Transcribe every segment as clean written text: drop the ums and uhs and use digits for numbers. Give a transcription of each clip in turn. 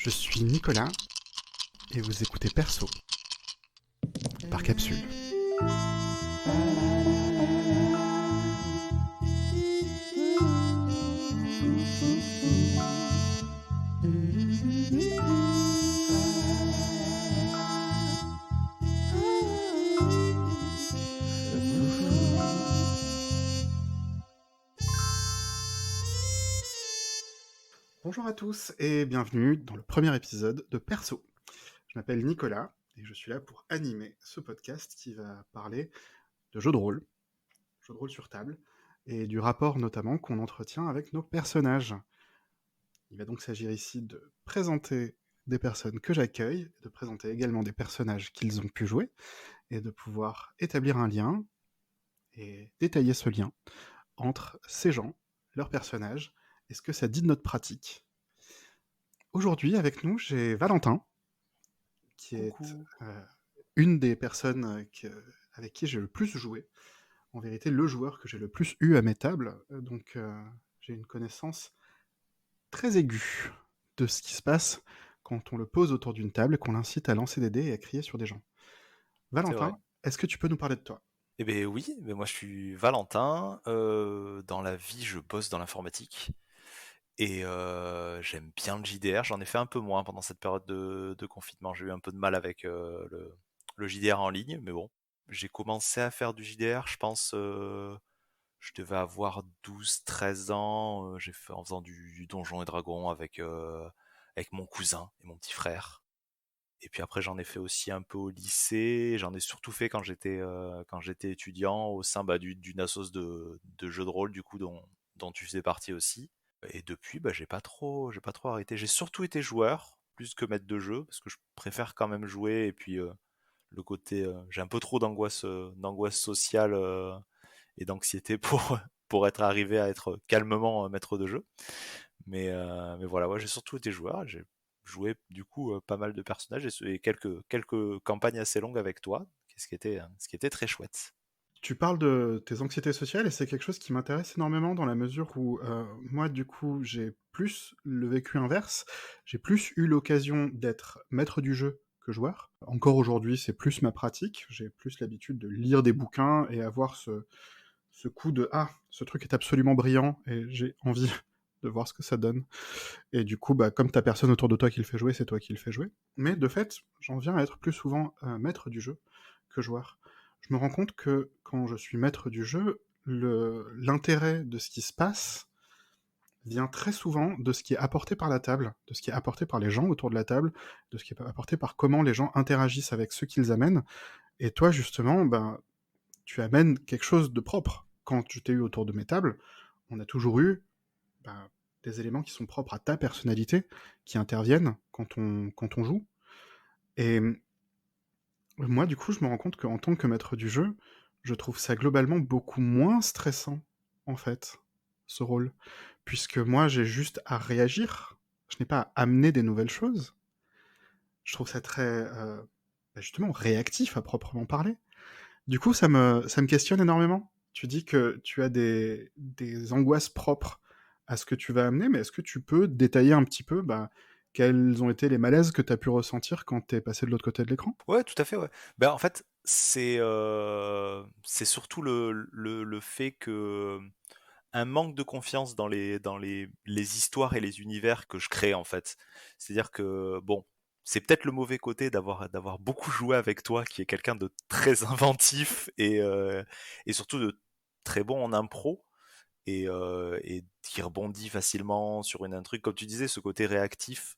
Je suis Nicolas et vous écoutez Perso par Capsule. Bonjour à tous et bienvenue dans le premier épisode de Perso. Je m'appelle Nicolas et je suis là pour animer ce podcast qui va parler de jeux de rôle sur table, et du rapport notamment qu'on entretient avec nos personnages. Il va donc s'agir ici de présenter des personnes que j'accueille, de présenter également des personnages qu'ils ont pu jouer, et de pouvoir établir un lien et détailler ce lien entre ces gens, leurs personnages, et ce que ça dit de notre pratique. Aujourd'hui, avec nous, j'ai Valentin, qui est Coucou. une des personnes avec qui j'ai le plus joué. En vérité, le joueur que j'ai le plus eu à mes tables. Donc, j'ai une connaissance très aiguë de ce qui se passe quand on le pose autour d'une table et qu'on l'incite à lancer des dés et à crier sur des gens. C'est vrai. Valentin, est-ce que tu peux nous parler de toi ? Eh bien oui, mais moi je suis Valentin. Dans la vie, je bosse dans l'informatique et j'aime bien le JDR. J'en ai fait un peu moins pendant cette période de confinement. J'ai eu un peu de mal avec le JDR en ligne, mais bon. J'ai commencé à faire du JDR, je pense, je devais avoir 12-13 ans. J'ai fait en faisant du Donjon et Dragon avec mon cousin et mon petit frère. Et puis après, j'en ai fait aussi un peu au lycée. J'en ai surtout fait quand j'étais étudiant au sein d'une assoce de jeux de rôle du coup dont tu faisais partie aussi. Et depuis, j'ai pas trop arrêté. J'ai surtout été joueur plus que maître de jeu parce que je préfère quand même jouer. Et puis le côté, j'ai un peu trop d'angoisse sociale et d'anxiété pour pour être arrivé à être calmement maître de jeu. Mais voilà, ouais, j'ai surtout été joueur. J'ai joué du coup pas mal de personnages et quelques campagnes assez longues avec toi, ce qui était très chouette. Tu parles de tes anxiétés sociales et c'est quelque chose qui m'intéresse énormément dans la mesure où moi, du coup, j'ai plus le vécu inverse. J'ai plus eu l'occasion d'être maître du jeu que joueur. Encore aujourd'hui, c'est plus ma pratique. J'ai plus l'habitude de lire des bouquins et avoir ce coup de «Ah, ce truc est absolument brillant et j'ai envie de voir ce que ça donne». Et du coup, bah, comme t'as personne autour de toi qui le fait jouer, c'est toi qui le fais jouer. Mais de fait, j'en viens à être plus souvent maître du jeu que joueur. Je me rends compte que quand je suis maître du jeu, l'intérêt de ce qui se passe vient très souvent de ce qui est apporté par la table, de ce qui est apporté par les gens autour de la table, de ce qui est apporté par comment les gens interagissent avec ceux qu'ils amènent. Et toi, justement, ben, tu amènes quelque chose de propre. Quand je t'ai eu autour de mes tables, on a toujours eu ben, des éléments qui sont propres à ta personnalité, qui interviennent quand on joue. Et moi, du coup, je me rends compte qu'en tant que maître du jeu, je trouve ça globalement beaucoup moins stressant, en fait, ce rôle. Puisque moi, j'ai juste à réagir. Je n'ai pas à amener des nouvelles choses. Je trouve ça très, justement, réactif à proprement parler. Du coup, ça me questionne énormément. Tu dis que tu as des angoisses propres à ce que tu vas amener, mais est-ce que tu peux détailler un petit peu bah, quels ont été les malaises que tu as pu ressentir quand tu es passé de l'autre côté de l'écran ? Ouais, tout à fait, ouais. Ben en fait, c'est surtout le fait que un manque de confiance dans les histoires et les univers que je crée en fait. C'est-à-dire que bon, c'est peut-être le mauvais côté d'avoir beaucoup joué avec toi, qui est quelqu'un de très inventif et surtout de très bon en impro et qui rebondit facilement sur un truc, comme tu disais, ce côté réactif.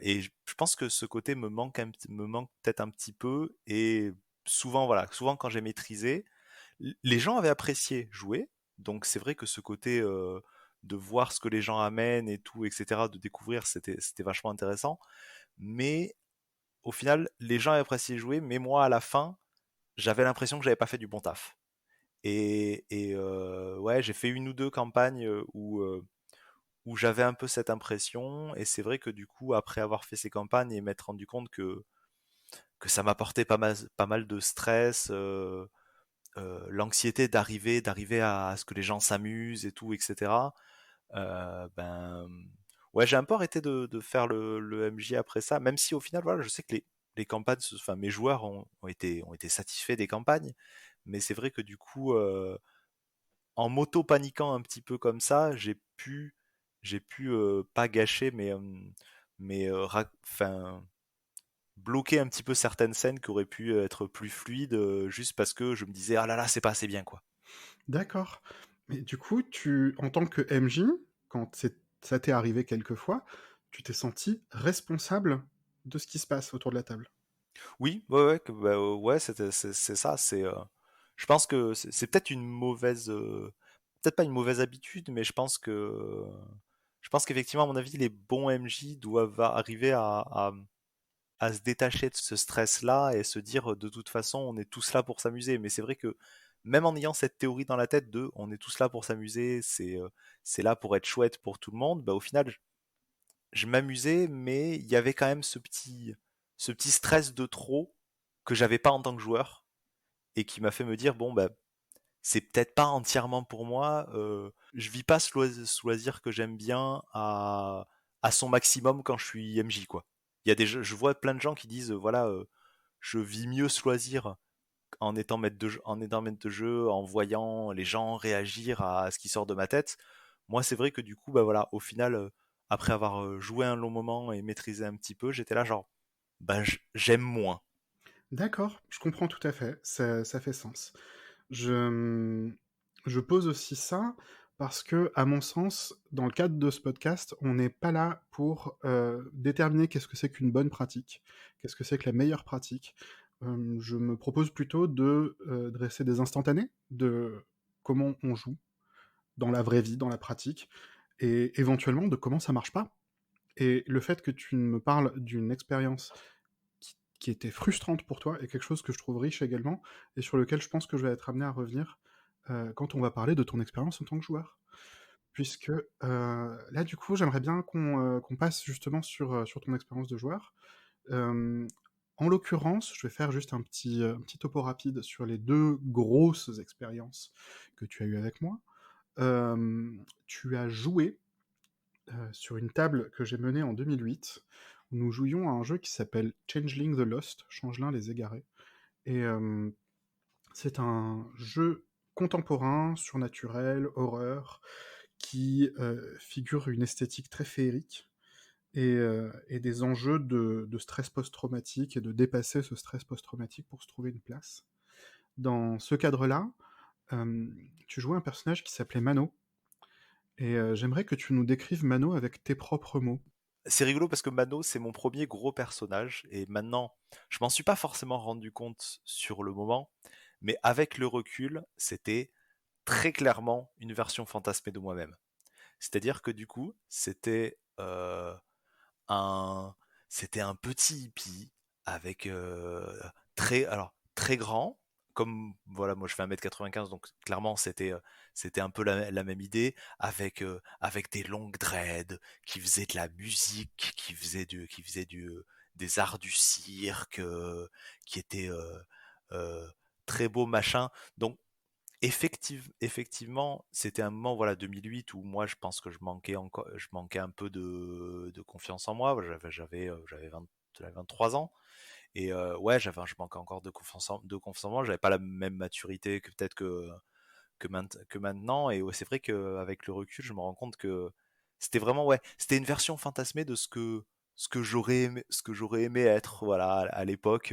Et je pense que ce côté me manque peut-être un petit peu. Et souvent, voilà, souvent quand j'ai maîtrisé, les gens avaient apprécié jouer. Donc c'est vrai que ce côté de voir ce que les gens amènent et tout, etc., de découvrir, c'était vachement intéressant. Mais au final, les gens avaient apprécié jouer, mais moi, à la fin, j'avais l'impression que j'avais pas fait du bon taf. Et ouais, j'ai fait une ou deux campagnes où j'avais un peu cette impression. Et c'est vrai que du coup, après avoir fait ces campagnes et m'être rendu compte que ça m'apportait pas mal de stress, l'anxiété d'arriver à ce que les gens s'amusent et tout, etc. Ben Ouais, j'ai un peu arrêté de faire le MJ après ça, même si au final, voilà, je sais que les campagnes, enfin mes joueurs ont été satisfaits des campagnes, mais c'est vrai que du coup, en m'auto-paniquant un petit peu comme ça, j'ai pu pas gâcher, enfin, bloquer un petit peu certaines scènes qui auraient pu être plus fluides, juste parce que je me disais, ah là là, c'est pas assez bien, quoi. D'accord. Mais du coup, en tant que MJ, quand ça t'est arrivé quelquefois, tu t'es senti responsable de ce qui se passe autour de la table. Oui, ouais, ouais, bah, ouais, c'est ça. Je pense que c'est peut-être une mauvaise, peut-être pas une mauvaise habitude, mais je pense qu'effectivement, à mon avis, les bons MJ doivent arriver à se détacher de ce stress-là et se dire, de toute façon, on est tous là pour s'amuser. Mais c'est vrai que même en ayant cette théorie dans la tête de, on est tous là pour s'amuser, c'est là pour être chouette pour tout le monde, bah, au final, je m'amusais, mais il y avait quand même ce petit stress de trop que j'avais pas en tant que joueur et qui m'a fait me dire bon bah c'est peut-être pas entièrement pour moi. Je vis pas ce loisir que j'aime bien à son maximum quand je suis MJ quoi. Il y a je vois plein de gens qui disent voilà je vis mieux ce loisir en étant maître de jeu, en voyant les gens réagir à ce qui sort de ma tête. Moi, c'est vrai que du coup, bah voilà, au final, après avoir joué un long moment et maîtrisé un petit peu, j'étais là genre, bah j'aime moins. D'accord, je comprends tout à fait, ça fait sens. Je, je pose aussi ça parce que, à mon sens, dans le cadre de ce podcast, on n'est pas là pour déterminer qu'est-ce que c'est qu'une bonne pratique, qu'est-ce que c'est que la meilleure pratique. Je me propose plutôt de dresser des instantanés de comment on joue dans la vraie vie, dans la pratique, et éventuellement de comment ça marche pas. Et le fait que tu me parles d'une expérience qui était frustrante pour toi est quelque chose que je trouve riche également, et sur lequel je pense que je vais être amené à revenir quand on va parler de ton expérience en tant que joueur. Puisque là, du coup, j'aimerais bien qu'on passe justement sur ton expérience de joueur. Euh, En l'occurrence, je vais faire juste un petit topo rapide sur les deux grosses expériences que tu as eues avec moi. Tu as joué sur une table que j'ai menée en 2008, où nous jouions à un jeu qui s'appelle Changeling the Lost, Changelin les Égarés. Et c'est un jeu contemporain, surnaturel, horreur, qui figure une esthétique très féerique et des enjeux de stress post-traumatique et de dépasser ce stress post-traumatique pour se trouver une place. Dans ce cadre-là, tu jouais un personnage qui s'appelait Mano, et j'aimerais que tu nous décrives Mano avec tes propres mots. C'est rigolo parce que Mano, c'est mon premier gros personnage et maintenant, je m'en suis pas forcément rendu compte sur le moment, mais avec le recul, c'était très clairement une version fantasmée de moi-même. C'est-à-dire que du coup, un, c'était un petit hippie avec alors très grand, comme voilà, moi je fais 1,95 m, donc clairement c'était un peu la même idée, avec des longues dreads, qui faisait de la musique, des arts du cirque, qui était très beau machin. Donc effectivement, c'était un moment, voilà, 2008 où moi, je pense que je manquais un peu de confiance en moi. J'avais 23 ans et ouais, je manquais encore de confiance en moi. J'avais pas la même maturité que peut-être que maintenant. Et ouais, c'est vrai qu'avec le recul, je me rends compte que c'était vraiment, ouais, c'était une version fantasmée de ce que j'aurais aimé être, voilà, à l'époque.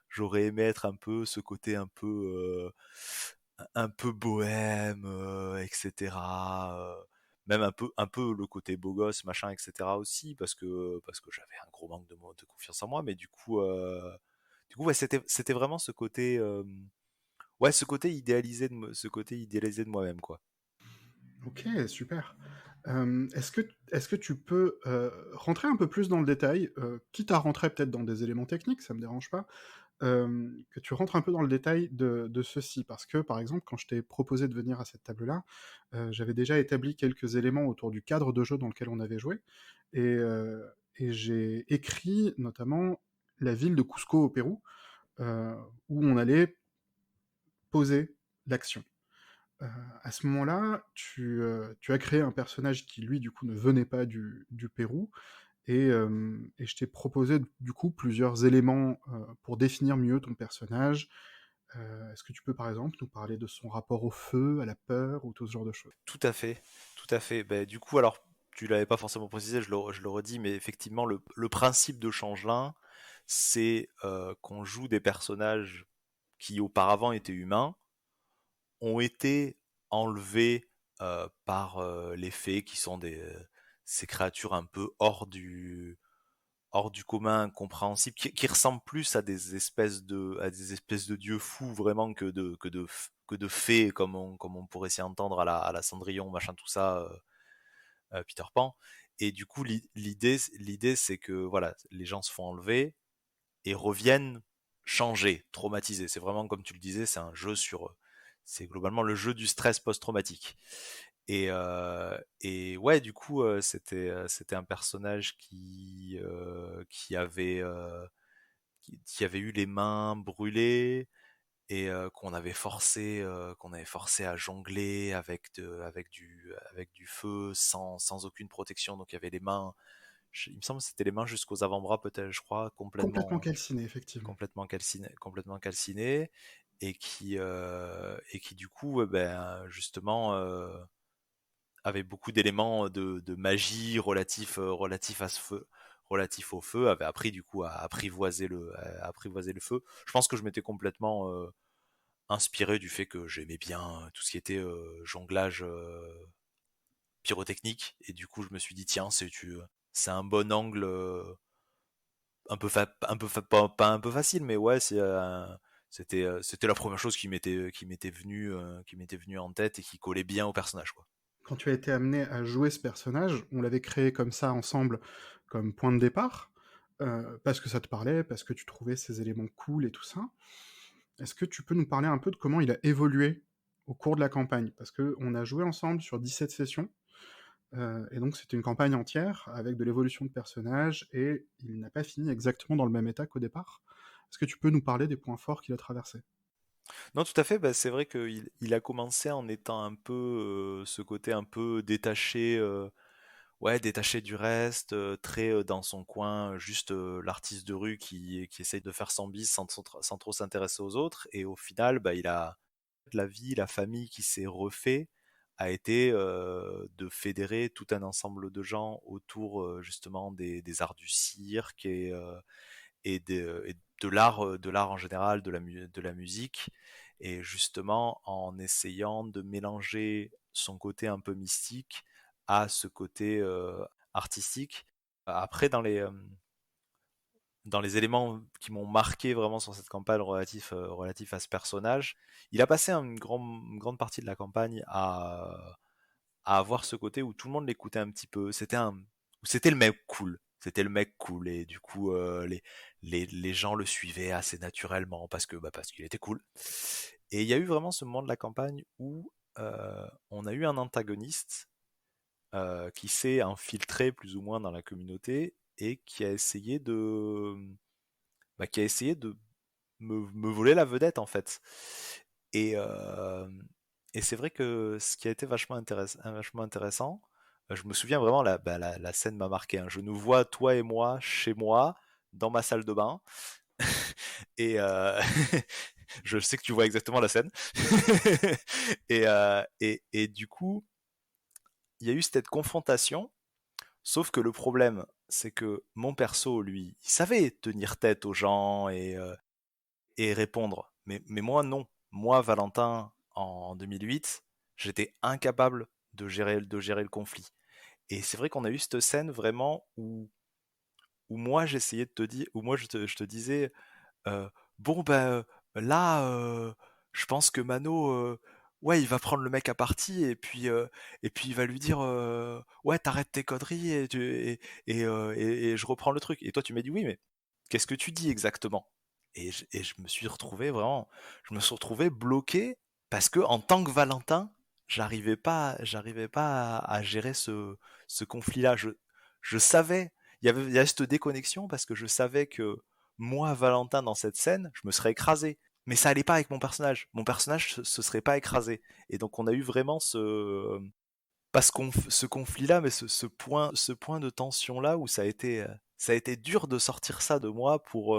J'aurais aimé être un peu ce côté un peu bohème, etc. Même un peu le côté beau gosse, machin, etc. aussi, parce que j'avais un gros manque de confiance en moi, mais du coup, ouais, c'était vraiment ouais, ce côté idéalisé de moi-même, quoi. Ok, super. Est-ce que tu peux rentrer un peu plus dans le détail, quitte à rentrer peut-être dans des éléments techniques, ça me dérange pas, que tu rentres un peu dans le détail de ceci, parce que par exemple, quand je t'ai proposé de venir à cette table-là, j'avais déjà établi quelques éléments autour du cadre de jeu dans lequel on avait joué, et j'ai écrit notamment la ville de Cusco au Pérou, où on allait poser l'action. Heu, à ce moment-là, tu as créé un personnage qui lui, du coup, ne venait pas du Pérou et je t'ai proposé, du coup, plusieurs éléments, pour définir mieux ton personnage. Est-ce que tu peux, par exemple, nous parler de son rapport au feu, à la peur ou tout ce genre de choses? Tout à fait, tout à fait. Ben, du coup, alors, tu l'avais pas forcément précisé, je le redis, mais effectivement, le principe de Changelin, c'est qu'on joue des personnages qui auparavant étaient humains, ont été enlevés par les fées, qui sont ces créatures un peu hors du commun, incompréhensibles, qui ressemblent plus à des espèces de dieux fous vraiment que de fées comme on pourrait s'y entendre à la Cendrillon, machin, tout ça, Peter Pan. Et du coup, l'idée, c'est que voilà, les gens se font enlever et reviennent changés, traumatisés. C'est vraiment comme tu le disais, c'est globalement le jeu du stress post-traumatique. Et ouais, du coup, c'était un personnage qui avait eu les mains brûlées et qu'on avait forcé à jongler avec du feu sans aucune protection. Donc il y avait les mains, il me semble que c'était les mains jusqu'aux avant-bras peut-être, je crois, Complètement calciné, effectivement. complètement calcinées et qui du coup, ben, justement, avait beaucoup d'éléments de magie relatifs à ce feu, relatifs au feu, avait appris du coup à apprivoiser le feu. Je pense que je m'étais complètement inspiré du fait que j'aimais bien tout ce qui était jonglage pyrotechnique et du coup je me suis dit tiens c'est un bon angle pas un peu facile mais ouais c'était la première chose qui m'était venue en tête et qui collait bien au personnage quoi. Quand tu as été amené à jouer ce personnage, on l'avait créé comme ça ensemble, comme point de départ, parce que ça te parlait, parce que tu trouvais ces éléments cool et tout ça. Est-ce que tu peux nous parler un peu de comment il a évolué au cours de la campagne? Parce qu'on a joué ensemble sur 17 sessions, et donc c'était une campagne entière avec de l'évolution de personnages, et il n'a pas fini exactement dans le même état qu'au départ. Est-ce que tu peux nous parler des points forts qu'il a traversés? Non, tout à fait. Bah, c'est vrai il a commencé en étant un peu ce côté un peu détaché, ouais, détaché du reste, très dans son coin, juste l'artiste de rue qui essaye de faire son bis sans trop s'intéresser aux autres. Et au final, bah, il a la vie, la famille qui s'est refait a été de fédérer tout un ensemble de gens autour justement des arts du cirque et de l'art en général, de la musique, et justement en essayant de mélanger son côté un peu mystique à ce côté artistique. Après, dans les éléments qui m'ont marqué vraiment sur cette campagne relatif à ce personnage, il a passé une grande partie de la campagne à avoir ce côté où tout le monde l'écoutait un petit peu. C'était le mec cool. C'était le mec cool et du coup les gens le suivaient assez naturellement parce qu'il était cool. Et il y a eu vraiment ce moment de la campagne où on a eu un antagoniste qui s'est infiltré plus ou moins dans la communauté et qui a essayé de me voler la vedette en fait. Et, euh, et c'est vrai que ce qui a été vachement intéressant, je me souviens vraiment, la scène m'a marqué, hein. Je nous vois, toi et moi, chez moi, dans ma salle de bain, et je sais que tu vois exactement la scène. Et du coup, il y a eu cette confrontation, sauf que le problème, c'est que mon perso, lui, il savait tenir tête aux gens et répondre. Mais moi, non. Moi, Valentin, en 2008, j'étais incapable de gérer le conflit. Et c'est vrai qu'on a eu cette scène vraiment où moi, j'essayais de te dire, où moi, je te disais, euh, bon, ben là, je pense que Mano, ouais, il va prendre le mec à partie et puis il va lui dire, ouais, t'arrêtes tes conneries et je reprends le truc. Et toi, tu m'as dit, oui, mais qu'est-ce que tu dis exactement? Et je me suis retrouvé vraiment, je me suis retrouvé bloqué parce que en tant que Valentin, j'arrivais pas à gérer ce conflit-là. Je savais, il y avait cette déconnexion parce que je savais que moi, Valentin, dans cette scène, je me serais écrasé. mais ça allait pas avec mon personnage. Mon personnage se serait pas écrasé. Et donc on a eu vraiment pas ce conflit-là, mais ce point de tension-là où ça a été dur de sortir ça de moi pour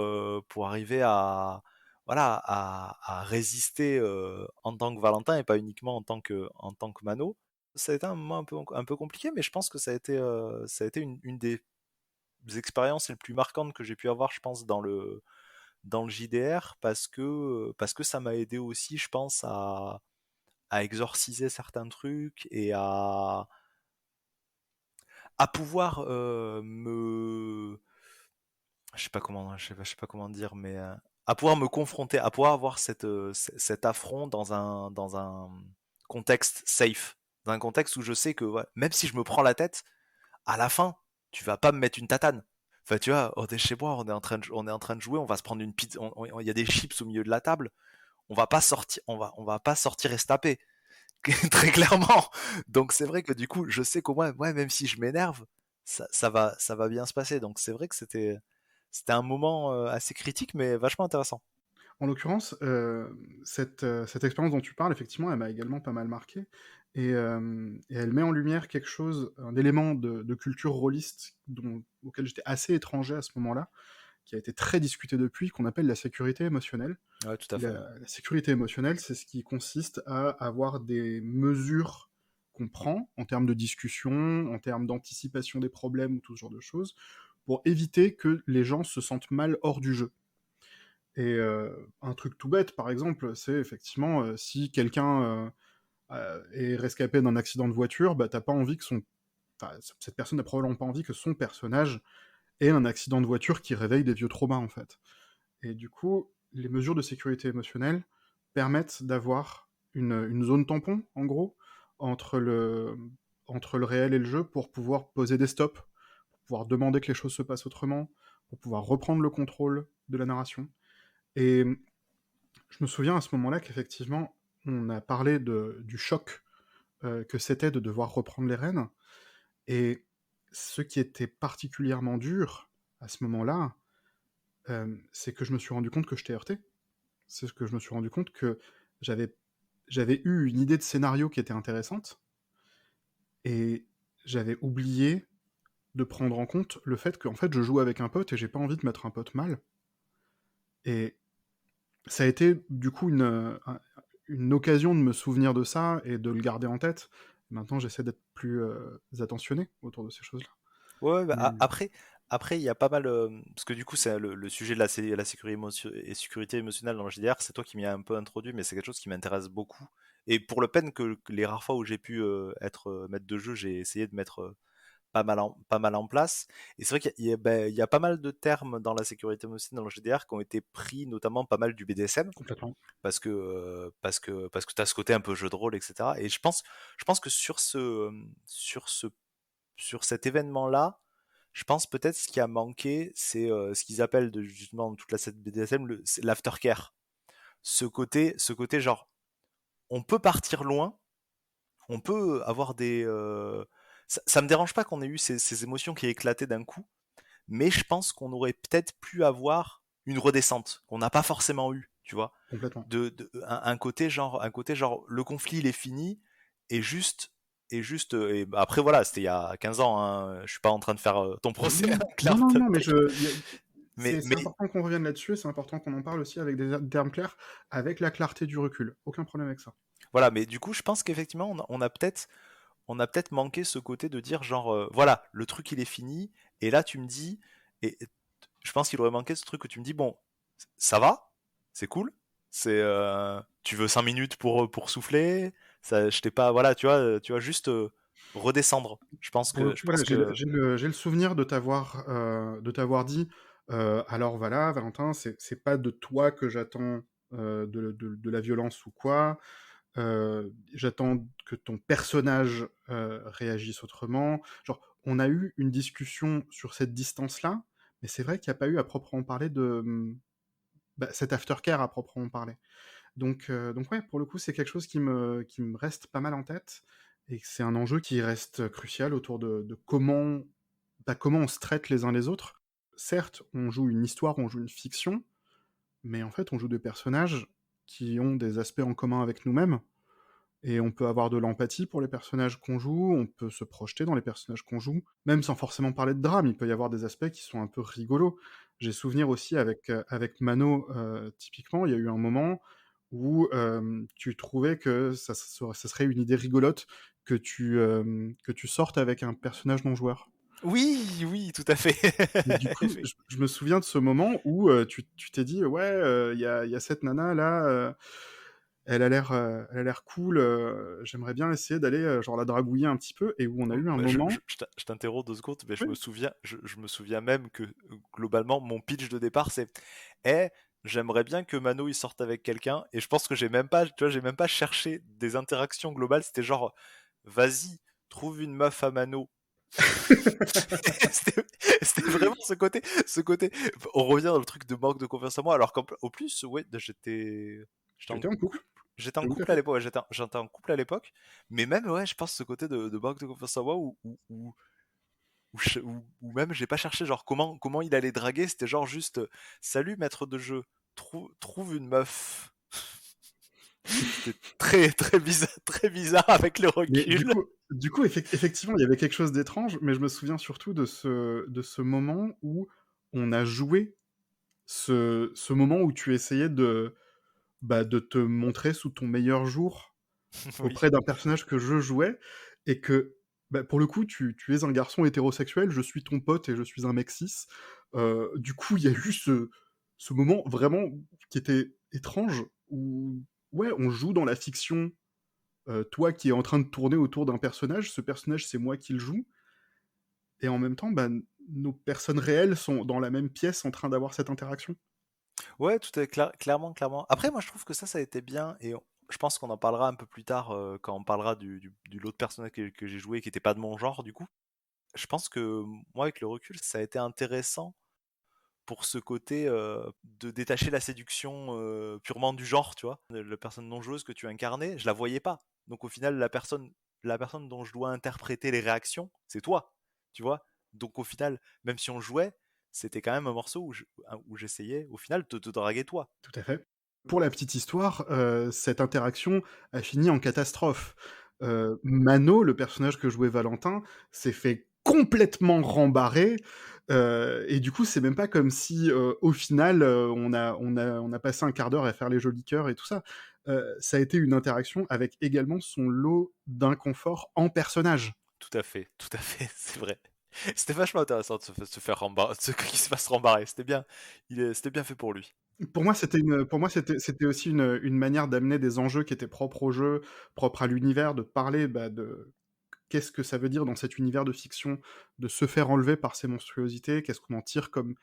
arriver à, voilà, à résister en tant que Valentin et pas uniquement en tant que Mano. Ça a été un moment un peu compliqué, mais je pense que ça a été une des expériences les plus marquantes que j'ai pu avoir, je pense, dans le JDR, parce que ça m'a aidé aussi, je pense, à exorciser certains trucs et à pouvoir je sais pas comment dire, mais à pouvoir me confronter, à pouvoir avoir cet affront dans un contexte safe, dans un contexte où je sais que ouais, même si je me prends la tête, à la fin, tu vas pas me mettre une tatane. Enfin, tu vois, on est chez moi, on est en train de jouer, on va se prendre une pizza, il y a des chips au milieu de la table, on va pas sortir et se taper. Très clairement. Donc c'est vrai que du coup, je sais qu'au moins, ouais, même si je m'énerve, ça va bien se passer. Donc c'est vrai que c'était un moment assez critique, mais vachement intéressant. En l'occurrence, cette expérience dont tu parles, effectivement, elle m'a également pas mal marqué. Et elle met en lumière quelque chose, un élément de culture rôliste auquel j'étais assez étranger à ce moment-là, qui a été très discuté depuis, qu'on appelle la sécurité émotionnelle. Ouais, tout à fait. La sécurité émotionnelle, c'est ce qui consiste à avoir des mesures qu'on prend en termes de discussion, en termes d'anticipation des problèmes ou tout ce genre de choses, pour éviter que les gens se sentent mal hors du jeu. Et un truc tout bête, par exemple, c'est effectivement si quelqu'un est rescapé d'un accident de voiture, bah t'as pas envie que son, enfin, cette personne n'a probablement pas envie que son personnage ait un accident de voiture qui réveille des vieux traumas en fait. Et du coup, les mesures de sécurité émotionnelle permettent d'avoir une zone tampon, en gros, entre le, entre le réel et le jeu pour pouvoir poser des stops, pour pouvoir demander que les choses se passent autrement, pour pouvoir reprendre le contrôle de la narration. Et je me souviens à ce moment-là qu'effectivement, on a parlé du choc que c'était de devoir reprendre les rênes. Et ce qui était particulièrement dur à ce moment-là, c'est que je me suis rendu compte que je t'ai heurté. C'est ce que je me suis rendu compte que j'avais, j'avais eu une idée de scénario qui était intéressante, et j'avais oublié de prendre en compte le fait qu'en fait je joue avec un pote et j'ai pas envie de mettre un pote mal. Et ça a été du coup une occasion de me souvenir de ça et de le garder en tête. Maintenant, j'essaie d'être plus attentionné autour de ces choses-là. Ouais, bah, Mais après, il y a pas mal. Parce que du coup, c'est le sujet de la sécurité émotionnelle dans le JDR, c'est toi qui m'y as un peu introduit, mais c'est quelque chose qui m'intéresse beaucoup. Et pour le peine que les rares fois où j'ai pu être maître de jeu, j'ai essayé de mettre pas mal en place. Et c'est vrai il y a pas mal de termes dans la sécurité émotionnelle dans le GDR qui ont été pris, notamment pas mal du BDSM, complètement. parce que tu as ce côté un peu jeu de rôle, etc. Et je pense que sur ce, sur cet événement-là, je pense peut-être ce qui a manqué, c'est ce qu'ils appellent justement toute la scène BDSM, c'est l'aftercare. Ce côté genre, on peut partir loin, on peut avoir ça me dérange pas qu'on ait eu ces émotions qui éclataient d'un coup, mais je pense qu'on aurait peut-être pu avoir une redescente qu'on n'a pas forcément eu, tu vois, Complètement. un côté genre le conflit il est fini et et bah, après voilà, c'était il y a 15 ans, hein, je suis pas en train de faire ton procès, hein, Non, clairement, non, non, mais c'est mais important qu'on revienne là-dessus, et c'est important qu'on en parle aussi avec des termes clairs, avec la clarté du recul. Aucun problème avec ça. voilà, mais du coup je pense qu'effectivement on a peut-être manqué ce côté de dire genre voilà, le truc il est fini et là tu me dis et je pense qu'il aurait manqué ce truc que tu me dis bon, ça va, c'est cool, tu veux 5 minutes pour souffler, ça je t'ai pas voilà, tu vois juste redescendre. Pour le Je coup, voilà, pense que j'ai le souvenir de t'avoir dit, alors voilà, Valentin, c'est pas de toi que j'attends de la violence ou quoi. J'attends que ton personnage réagisse autrement. Genre, on a eu une discussion sur cette distance-là, mais c'est vrai qu'il n'y a pas eu à proprement parler cet aftercare à proprement parler. Donc ouais, pour le coup, c'est quelque chose qui me reste pas mal en tête, et c'est un enjeu qui reste crucial autour de comment, comment on se traite les uns les autres. Certes, on joue une histoire, on joue une fiction, mais en fait, on joue des personnages, qui ont des aspects en commun avec nous-mêmes, et on peut avoir de l'empathie pour les personnages qu'on joue, on peut se projeter dans les personnages qu'on joue, même sans forcément parler de drame, il peut y avoir des aspects qui sont un peu rigolos. J'ai souvenir aussi avec Mano, typiquement, il y a eu un moment où, tu trouvais que ça serait une idée rigolote que tu sortes avec un personnage non joueur. Oui, oui, tout à fait. Et du coup, je me souviens de ce moment où, tu t'es dit: «Ouais, il y a cette nana là, elle a l'air cool, j'aimerais bien essayer d'aller, genre la dragouiller un petit peu», et où on a eu un Bah, moment. je t'interromps 2 secondes, mais Oui, je me souviens même que globalement, mon pitch de départ, c'est Eh, j'aimerais bien que Mano il sorte avec quelqu'un. Et je pense que j'ai même pas, tu vois, j'ai même pas cherché des interactions globales. C'était genre, vas-y, trouve une meuf à Mano. C'était c'était vraiment ce côté. On revient dans le truc de manque de confiance en moi, alors qu'au plus, ouais, j'étais tu en étais en couple, j'étais en tout à couple à fait. l'époque, ouais, j'étais en couple à l'époque, mais même, ouais, je pense ce côté de manque de confiance en moi où même j'ai pas cherché genre comment il allait draguer, c'était genre juste salut maître de jeu, trouve une meuf. C'était très bizarre avec le Mais recul. du coup, effectivement, il y avait quelque chose d'étrange, mais je me souviens surtout de ce moment où on a joué ce moment où tu essayais de, bah, de te montrer sous ton meilleur jour Oui. auprès d'un personnage que je jouais, et que, bah, pour le coup, tu es un garçon hétérosexuel, je suis ton pote et je suis un mec cis. Du coup, il y a eu ce moment vraiment qui était étrange où, ouais, on joue dans la fiction, toi qui es en train de tourner autour d'un personnage, ce personnage, c'est moi qui le joue, et en même temps, bah, nos personnes réelles sont dans la même pièce en train d'avoir cette interaction. Ouais, tout est clairement, clairement. Après, moi, je trouve que ça a été bien, et je pense qu'on en parlera un peu plus tard quand on parlera du l'autre personnage que j'ai joué qui était pas de mon genre, du coup. Je pense que moi, avec le recul, ça a été intéressant pour ce côté de détacher la séduction purement du genre, tu vois. La personne non joueuse que tu incarnais, je la voyais pas. Donc au final, la personne dont je dois interpréter les réactions, c'est toi, tu vois. Donc au final, même si on jouait, c'était quand même un morceau où j'essayais, au final, de te draguer toi. Tout à fait. Pour la petite histoire, cette interaction a fini en catastrophe. Mano, le personnage que jouait Valentin, s'est fait complètement rembarrer, et du coup, c'est même pas comme si, au final, on a passé un quart d'heure à faire les jolis cœurs et tout ça. Ça a été une interaction avec également son lot d'inconfort en personnage. Tout à fait, c'est vrai. C'était vachement intéressant de se faire rembarrer, qu'il se fasse rembarrer. C'était bien fait pour lui. Pour moi, c'était aussi une manière d'amener des enjeux qui étaient propres au jeu, propres à l'univers, de parler, bah, de qu'est-ce que ça veut dire dans cet univers de fiction de se faire enlever par ces monstruosités? Qu'est-ce qu'on en tire comme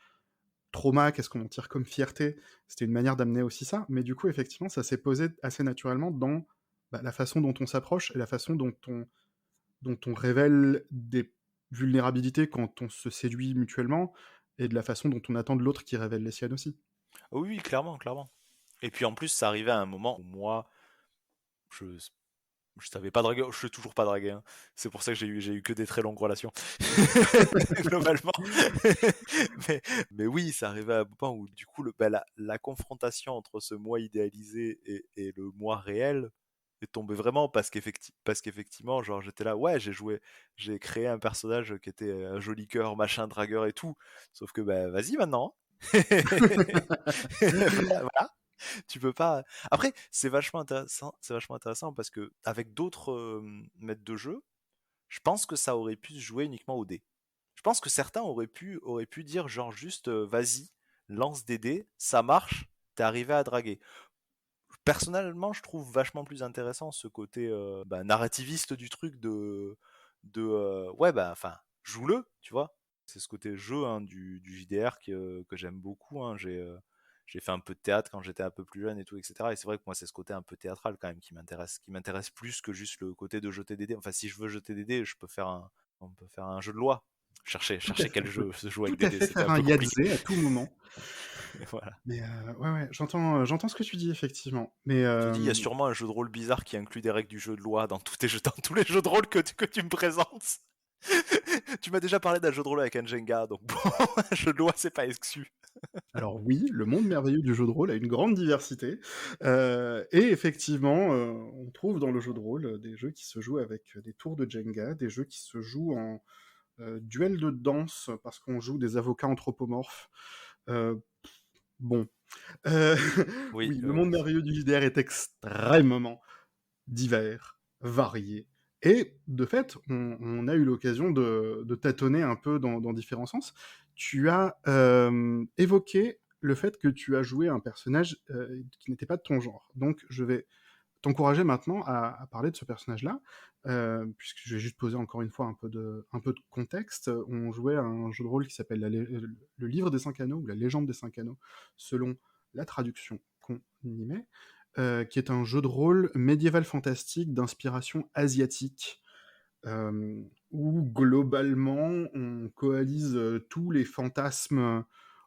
trauma? Qu'est-ce qu'on en tire comme fierté? C'était une manière d'amener aussi ça, mais du coup, effectivement, ça s'est posé assez naturellement dans, bah, la façon dont on s'approche et la façon dont on révèle des vulnérabilités quand on se séduit mutuellement, et de la façon dont on attend de l'autre qu'il révèle les siennes aussi. Ah oui, oui, clairement, clairement. Et puis en plus, ça arrivait à un moment où moi, je, je savais pas draguer, je sais toujours pas draguer, hein. C'est pour ça que j'ai eu que des très longues relations. Globalement. mais, mais oui, ça arrivait à un point où du coup, la confrontation entre ce moi idéalisé et le moi réel est tombée vraiment parce qu'effectivement, genre j'étais là, ouais, j'ai créé un personnage qui était un joli cœur, machin, dragueur et tout. Sauf que, bah, vas-y maintenant. Voilà, tu peux pas. Après, c'est vachement intéressant parce que avec d'autres maîtres de jeu, je pense que ça aurait pu se jouer uniquement au dé. Je pense que certains auraient pu dire genre juste vas-y, lance des dés, ça marche, t'es arrivé à draguer. Personnellement, je trouve vachement plus intéressant ce côté bah, narrativiste du truc ouais bah enfin joue-le, tu vois. C'est ce côté jeu hein, du JDR que j'aime beaucoup. Hein. J'ai fait un peu de théâtre quand j'étais un peu plus jeune et tout, etc. Et c'est vrai que moi c'est ce côté un peu théâtral quand même qui m'intéresse plus que juste le côté de jeter des dés. Enfin si je veux jeter des dés, on peut faire un jeu de loi. Tout à Chercher fait, quel on peut jeu se joue avec tout des à dés, fait c'était faire un un peu compliqué. Yahtzee à tout moment. Voilà. Mais ouais, ouais, j'entends ce que tu dis effectivement. Mais Je te dis, il y a sûrement un jeu de rôle bizarre qui inclut des règles du jeu de loi dans dans tous les jeux de rôle que tu me présentes. Tu m'as déjà parlé d'un jeu de rôle avec un Jenga, donc bon, un jeu de loi, c'est pas exclu. Alors oui, le monde merveilleux du jeu de rôle a une grande diversité, et effectivement, on trouve dans le jeu de rôle, des jeux qui se jouent avec, des tours de Jenga, des jeux qui se jouent en, duel de danse parce qu'on joue des avocats anthropomorphes. Heu, bon, heu, Oui, oui, le monde merveilleux du JDR est extrêmement divers, variés et de fait, on a eu l'occasion de tâtonner un peu dans différents sens. Tu as, évoqué le fait que tu as joué un personnage, qui n'était pas de ton genre. Donc je vais t'encourager maintenant à parler de ce personnage-là, puisque je vais juste poser encore une fois un peu de contexte. On jouait à un jeu de rôle qui s'appelle le Livre des Cinq Anneaux ou la Légende des Cinq Anneaux, selon la traduction qu'on y met, qui est un jeu de rôle médiéval fantastique d'inspiration asiatique, où globalement on coalise tous les fantasmes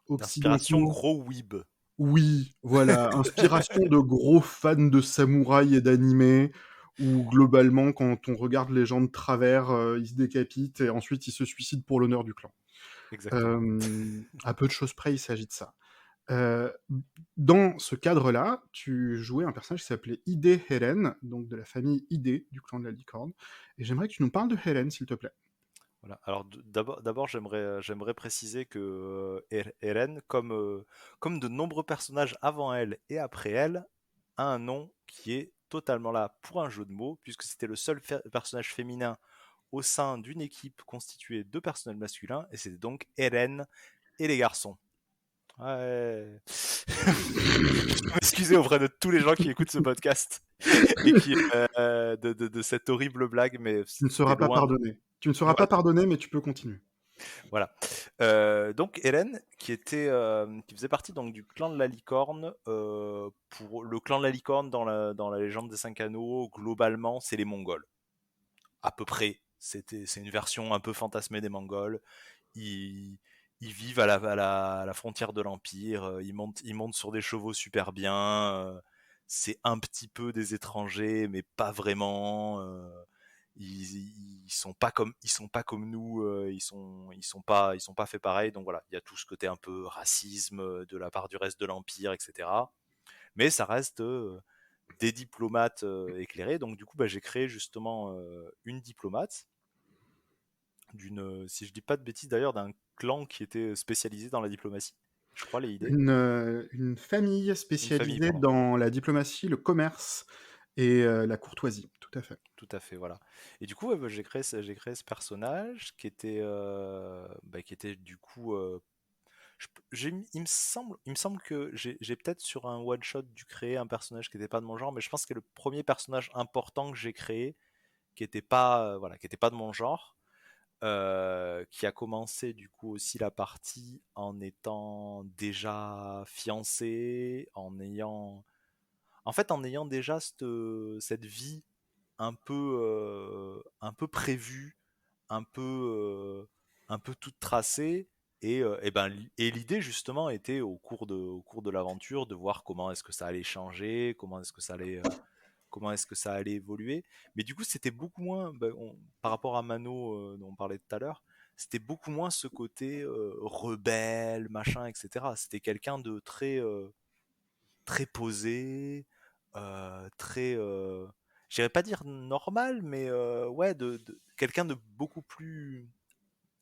d'inspiration occidentaux. gros weeb. Oui, voilà, inspiration de gros fans de samouraïs et d'animés, où globalement, quand on regarde les gens de travers, ils se décapitent et ensuite ils se suicident pour l'honneur du clan. Exactement. À peu de choses près, il s'agit de ça. Heu, dans ce cadre-là, tu jouais un personnage qui s'appelait Ide Heren, donc de la famille Ide, du clan de la licorne, et j'aimerais que tu nous parles de Heren, s'il te plaît. Voilà. Alors d'abord j'aimerais préciser que Eren, comme de nombreux personnages avant elle et après elle, a un nom qui est totalement là pour un jeu de mots, puisque c'était le seul personnage féminin au sein d'une équipe constituée de personnages masculins, et c'était donc Eren et les garçons. Ouais. Je m'excuser auprès de tous les gens qui écoutent ce podcast et qui de cette horrible blague, mais Tu ne c'était seras pas loin. pardonné. Tu ne seras Voilà. pas pardonné, mais tu peux continuer. Voilà. Donc Hélène, qui faisait partie donc du clan de la licorne. Pour le clan de la licorne dans la légende des cinq anneaux, globalement, c'est les Mongols. À peu près. C'est une version un peu fantasmée des Mongols. Ils, ils vivent à la frontière de l'Empire. Ils montent sur des chevaux super bien. C'est un petit peu des étrangers, mais pas vraiment. Ils sont pas comme nous. Ils sont pas faits pareil. Donc voilà, il y a tout ce côté un peu racisme de la part du reste de l'Empire, etc. Mais ça reste des diplomates éclairés. Donc du coup, bah, j'ai créé justement une diplomate si je dis pas de bêtises d'ailleurs, d'un clan qui était spécialisé dans la diplomatie. Je crois les idées. Une famille Une famille, spécialisée pardon. dans la diplomatie, le commerce et la courtoisie, tout à fait. Tout à fait, voilà. Et du coup, ouais, bah, j'ai créé ce personnage qui était du coup. Il me semble que j'ai peut-être sur un one shot dû créer un personnage qui n'était pas de mon genre, mais je pense que c'est le premier personnage important que j'ai créé qui n'était pas, voilà, qui était pas de mon genre. Qui a commencé du coup aussi la partie en étant déjà fiancé, en ayant déjà cette vie un peu prévue, un peu, un peu toute tracée. Et l'idée justement était au cours de l'aventure de voir comment est-ce que ça allait changer, comment est-ce que ça allait évoluer. Mais du coup, c'était beaucoup moins, par rapport à Mano dont on parlait tout à l'heure, c'était beaucoup moins ce côté rebelle, machin, etc. C'était quelqu'un de très, très posé, très, j'irais pas dire normal, mais ouais, quelqu'un de beaucoup plus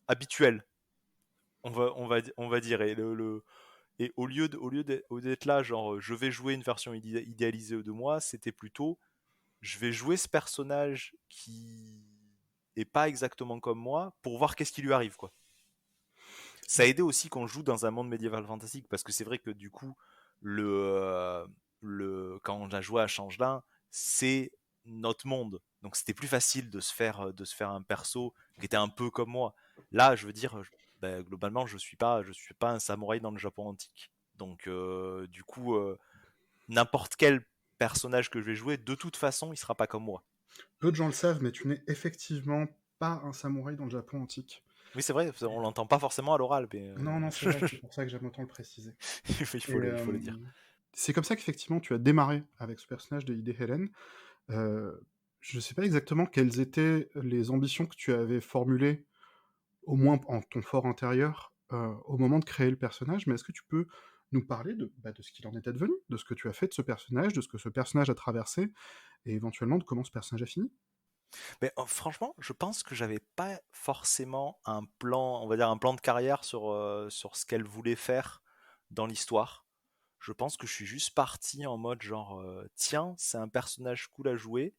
habituel, on va dire. Et au lieu d'être là, genre, je vais jouer une version idéalisée de moi, c'était plutôt je vais jouer ce personnage qui est pas exactement comme moi pour voir qu'est-ce qui lui arrive, quoi. Ça a aidé aussi qu'on joue dans un monde médiéval fantastique parce que c'est vrai que du coup quand on a joué à Changelin, c'est notre monde, donc c'était plus facile de se faire un perso qui était un peu comme moi. Là, je veux dire, globalement, je suis pas un samouraï dans le Japon antique, donc du coup n'importe quel personnage que je vais jouer, de toute façon, il sera pas comme moi. Peu de gens le savent, mais tu n'es effectivement pas un samouraï dans le Japon antique. Oui, c'est vrai, on l'entend pas forcément à l'oral, mais Non, non, c'est vrai, c'est pour ça que j'aime autant le préciser. il Et faut le, il faut le dire. c'est comme ça qu'effectivement tu as démarré avec ce personnage de Ide Helen. Je ne sais pas exactement quelles étaient les ambitions que tu avais formulées, au moins en ton fort intérieur, au moment de créer le personnage, mais est-ce que tu peux nous parler de ce qu'il en est advenu, de ce que tu as fait de ce personnage, de ce que ce personnage a traversé, et éventuellement de comment ce personnage a fini? Mais franchement, je pense que j'avais pas forcément un plan, on va dire un plan de carrière sur ce qu'elle voulait faire dans l'histoire. Je pense que je suis juste parti en mode genre, tiens, c'est un personnage cool à jouer.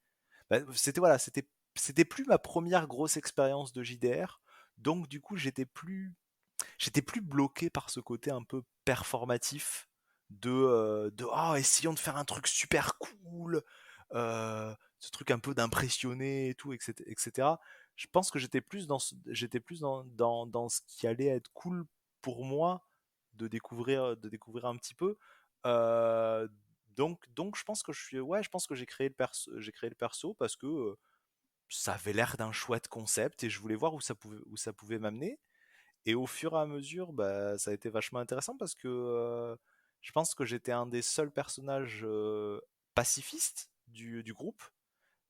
Bah, c'était plus ma première grosse expérience de JDR, donc du coup j'étais plus bloqué par ce côté un peu performatif de oh, essayons de faire un truc super cool, ce truc un peu d'impressionner et tout, etc., etc. Je pense que j'étais plus dans ce qui allait être cool pour moi de découvrir un petit peu. Euh, donc je pense que je pense que j'ai créé le perso parce que ça avait l'air d'un chouette concept et je voulais voir où ça pouvait m'amener. Et au fur et à mesure, bah, ça a été vachement intéressant parce que je pense que j'étais un des seuls personnages pacifistes du groupe.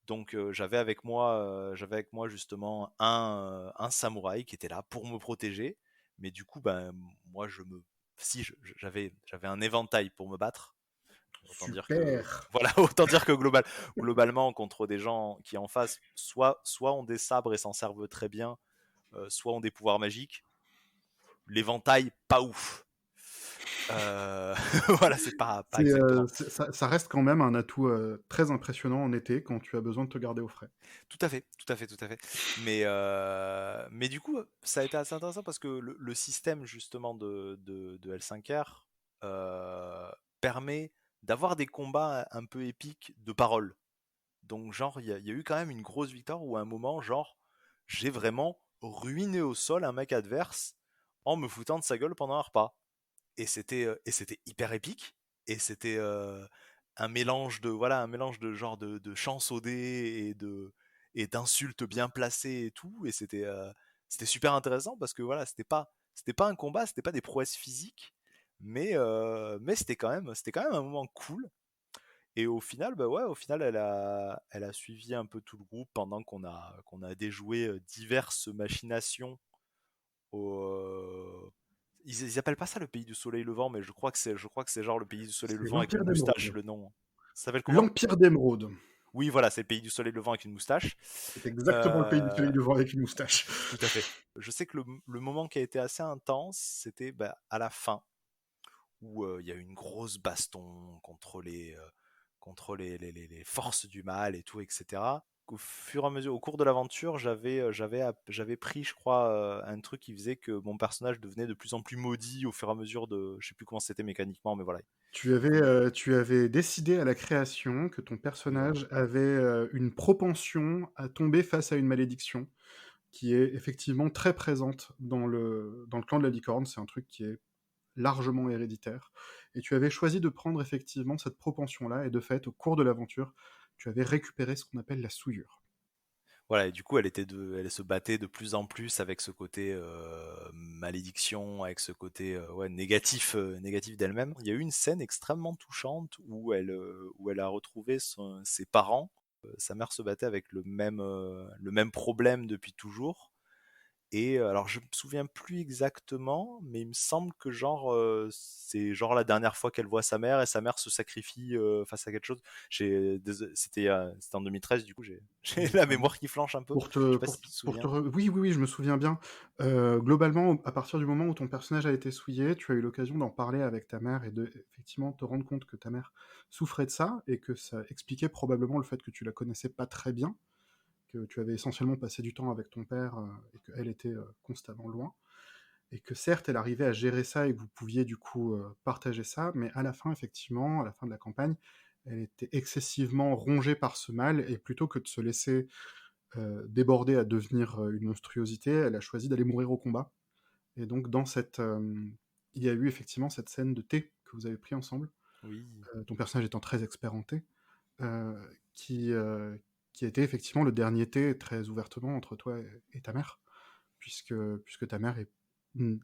Donc j'avais avec moi justement un samouraï qui était là pour me protéger. Mais du coup, ben, moi, si j'avais un éventail pour me battre. Autant dire que, Super! voilà, autant dire que globalement, contre des gens qui en face, soit ont des sabres et s'en servent très bien, soit ont des pouvoirs magiques. L'éventail, pas ouf. Voilà, c'est pas exactement. Ça reste quand même un atout très impressionnant en été quand tu as besoin de te garder au frais. Tout à fait, tout à fait, tout à fait. Mais du coup, ça a été assez intéressant parce que le système justement de L5R euh, permet d'avoir des combats un peu épiques de parole. Donc, genre, il y a eu quand même une grosse victoire où à un moment, genre, j'ai vraiment ruiné au sol un mec adverse en me foutant de sa gueule pendant un repas. Et c'était hyper épique. Et c'était un mélange de genre de chants sodés et d'insultes bien placées et tout. Et c'était super intéressant parce que voilà, c'était pas un combat, c'était pas des prouesses physiques, mais c'était quand même un moment cool. Et au final, bah ouais, au final, elle a suivi un peu tout le groupe pendant qu'on a déjoué diverses machinations au. Ils appellent pas ça le pays du soleil levant, mais je crois que c'est genre le pays du soleil C'est levant avec une l'Empire moustache, d'Émeraude. le nom. Ça s'appelle comment? L'Empire d'Émeraude. Oui, voilà, c'est le pays du soleil levant avec une moustache. C'est exactement le pays du soleil Euh, levant avec une moustache. Tout à fait. Je sais que le moment qui a été assez intense, c'était bah, à la fin, où il y a eu une grosse baston contre les forces du mal et tout, etc. Au fur et à mesure, au cours de l'aventure, j'avais pris, je crois, un truc qui faisait que mon personnage devenait de plus en plus maudit au fur et à mesure de. Je sais plus comment c'était mécaniquement, mais voilà. Tu avais décidé à la création que ton Oui, voilà. personnage avait une propension à tomber face à une malédiction qui est effectivement très présente dans le clan de la licorne. C'est un truc qui est largement héréditaire. Et tu avais choisi de prendre effectivement cette propension-là, et de fait, au cours de l'aventure, tu avais récupéré ce qu'on appelle la souillure. Voilà, et du coup, elle se battait de plus en plus avec ce côté malédiction, avec ce côté ouais, négatif d'elle-même. Il y a eu une scène extrêmement touchante où elle a retrouvé ses parents. Sa mère se battait avec le même problème depuis toujours. Et alors je me souviens plus exactement, mais il me semble que genre c'est genre la dernière fois qu'elle voit sa mère et sa mère se sacrifie face à quelque chose. C'était en 2013 du coup j'ai la mémoire qui flanche un peu. Je sais pas si tu te souviens. Oui, oui, oui, je me souviens bien. Globalement, à partir du moment où ton personnage a été souillé, tu as eu l'occasion d'en parler avec ta mère et de effectivement te rendre compte que ta mère souffrait de ça et que ça expliquait probablement le fait que tu la connaissais pas très bien, que tu avais essentiellement passé du temps avec ton père et qu'elle était constamment loin. Et que certes, elle arrivait à gérer ça et que vous pouviez du coup partager ça, mais à la fin, effectivement, à la fin de la campagne, elle était excessivement rongée par ce mal, et plutôt que de se laisser déborder à devenir une monstruosité, elle a choisi d'aller mourir au combat. Et donc, il y a eu effectivement cette scène de thé que vous avez pris ensemble, Oui. ton personnage étant très expert en thé, euh, qui, euh, qui a été effectivement le dernier thé très ouvertement entre toi et ta mère, puisque ta mère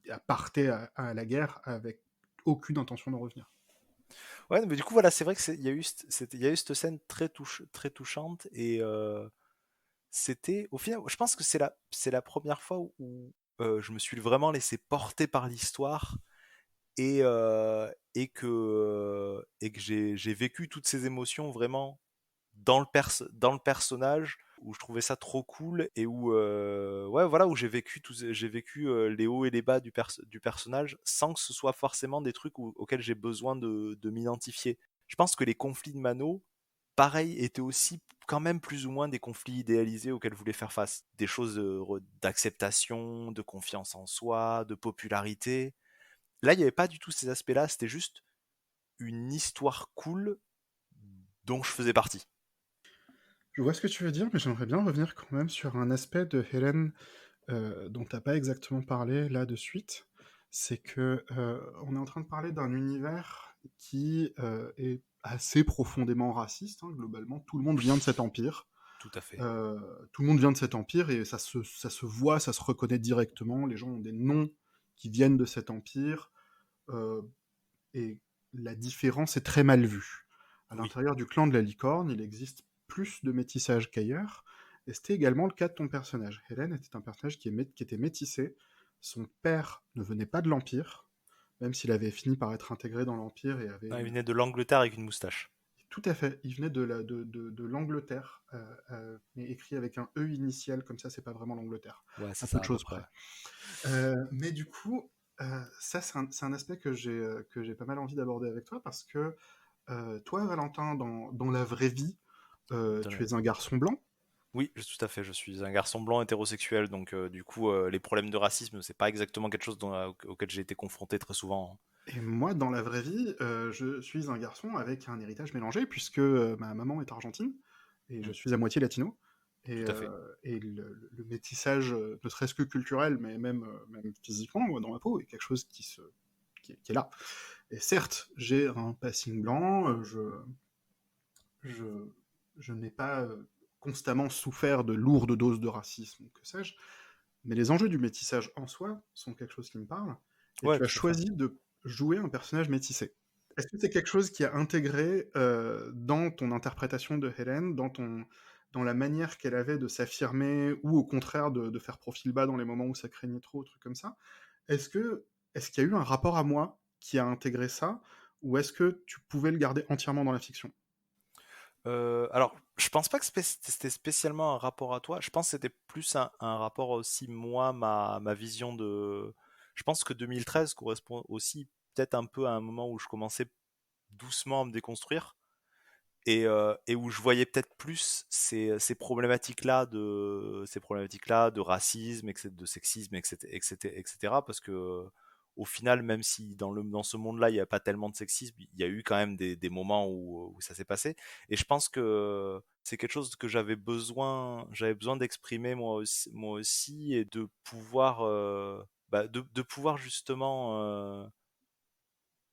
a parté à la guerre avec aucune intention d'en revenir. Ouais, mais du coup voilà, c'est vrai que il y a eu cette scène très touchante et c'était au final, je pense que c'est la première fois où je me suis vraiment laissé porter par l'histoire et que j'ai vécu toutes ces émotions vraiment dans le personnage, où je trouvais ça trop cool et où ouais voilà, où j'ai vécu les hauts et les bas du personnage sans que ce soit forcément des trucs auxquels j'ai besoin de m'identifier. Je pense que les conflits de Mano, pareil, étaient aussi quand même plus ou moins des conflits idéalisés auxquels je voulais faire face. Des choses d'acceptation, de confiance en soi, de popularité. Là, il n'y avait pas du tout ces aspects-là, c'était juste une histoire cool dont je faisais partie. Je vois ce que tu veux dire, mais j'aimerais bien revenir quand même sur un aspect de Hélène dont t'as pas exactement parlé là de suite. C'est que on est en train de parler d'un univers qui est assez profondément raciste, hein, globalement. Tout le monde vient de cet empire. Tout à fait. Euh, Tout le monde vient de cet empire et ça se voit, ça se reconnaît directement. Les gens ont des noms qui viennent de cet empire. euh, et la différence est très mal vue. À Oui. l'intérieur du clan de la licorne, il existe plus de métissage qu'ailleurs, et c'était également le cas de ton personnage. Hélène était un personnage qui était métissé. Son père ne venait pas de l'Empire, même s'il avait fini par être intégré dans l'Empire et avait Non, il une... venait de l'Angleterre avec une moustache. Tout à fait, il venait de l'Angleterre, mais écrit avec un E initial, comme ça c'est pas vraiment l'Angleterre, Ouais, à c'est peu ça de à peu choses près. près. Mais du coup, ça c'est un aspect que j'ai pas mal envie d'aborder avec toi, parce que toi, Valentin, dans la vraie vie, tu es un garçon blanc. Oui, tout à fait. Je suis un garçon blanc hétérosexuel, donc du coup, les problèmes de racisme, c'est pas exactement quelque chose auquel j'ai été confronté très souvent. Et moi, dans la vraie vie, je suis un garçon avec un héritage mélangé, puisque ma maman est argentine, et je Mm, suis à moitié latino. tout à fait. Et le métissage, ne serait-ce que culturel, mais même physiquement, moi, dans ma peau, est quelque chose qui est là. Et certes, j'ai un passing blanc, je, je n'ai pas constamment souffert de lourdes doses de racisme, que sais-je, mais les enjeux du métissage en soi sont quelque chose qui me parle, et Ouais, tu as tout à fait. choisi de jouer un personnage métissé. Est-ce que c'est quelque chose qui a intégré dans ton interprétation de Hélène, dans la manière qu'elle avait de s'affirmer, ou au contraire de faire profil bas dans les moments où ça craignait trop, trucs comme ça? Est-ce que est-ce qu'il y a eu un rapport à moi qui a intégré ça, ou est-ce que tu pouvais le garder entièrement dans la fiction? Alors, je pense pas que c'était spécialement un rapport à toi. Je pense que c'était plus un rapport aussi, moi, ma vision de. Je pense que 2013 correspond aussi peut-être un peu à un moment où je commençais doucement à me déconstruire. Et où je voyais peut-être plus ces problématiques-là de racisme, de sexisme, etc. Parce que au final, même si dans ce monde-là, il n'y a pas tellement de sexisme, il y a eu quand même des moments où ça s'est passé. Et je pense que c'est quelque chose que j'avais besoin d'exprimer moi aussi, et de pouvoir, de pouvoir justement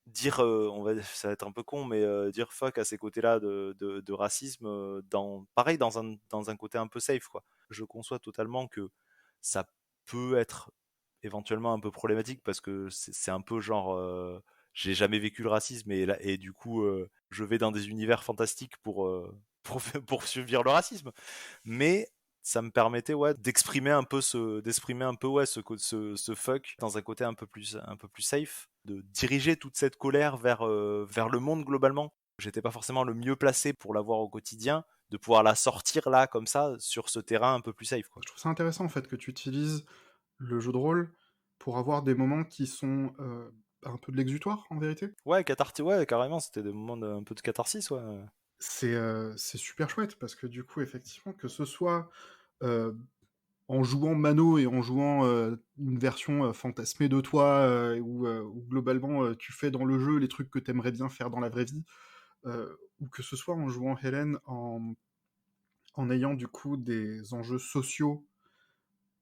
dire, ça va être un peu con, mais dire fuck à ces côtés-là de racisme, pareil, dans un côté un peu safe, quoi. Je conçois totalement que ça peut être éventuellement un peu problématique, parce que c'est un peu genre, j'ai jamais vécu le racisme, et du coup, je vais dans des univers fantastiques pour subir le racisme. Mais ça me permettait, ouais, d'exprimer un peu, ouais, ce fuck dans un côté un peu plus safe, de diriger toute cette colère vers le monde globalement. J'étais pas forcément le mieux placé pour l'avoir au quotidien, de pouvoir la sortir là, comme ça, sur ce terrain un peu plus safe, quoi. Je trouve ça intéressant en fait que tu utilises le jeu de rôle pour avoir des moments qui sont un peu de l'exutoire en vérité. Ouais, cathartique, ouais, carrément, c'était des moments un peu de catharsis, ouais. C'est super chouette parce que du coup, effectivement, que ce soit euh, en jouant Mano et en jouant une version fantasmée de toi, où globalement tu fais dans le jeu les trucs que t'aimerais bien faire dans la vraie vie, ou que ce soit en jouant Hélène en ayant du coup des enjeux sociaux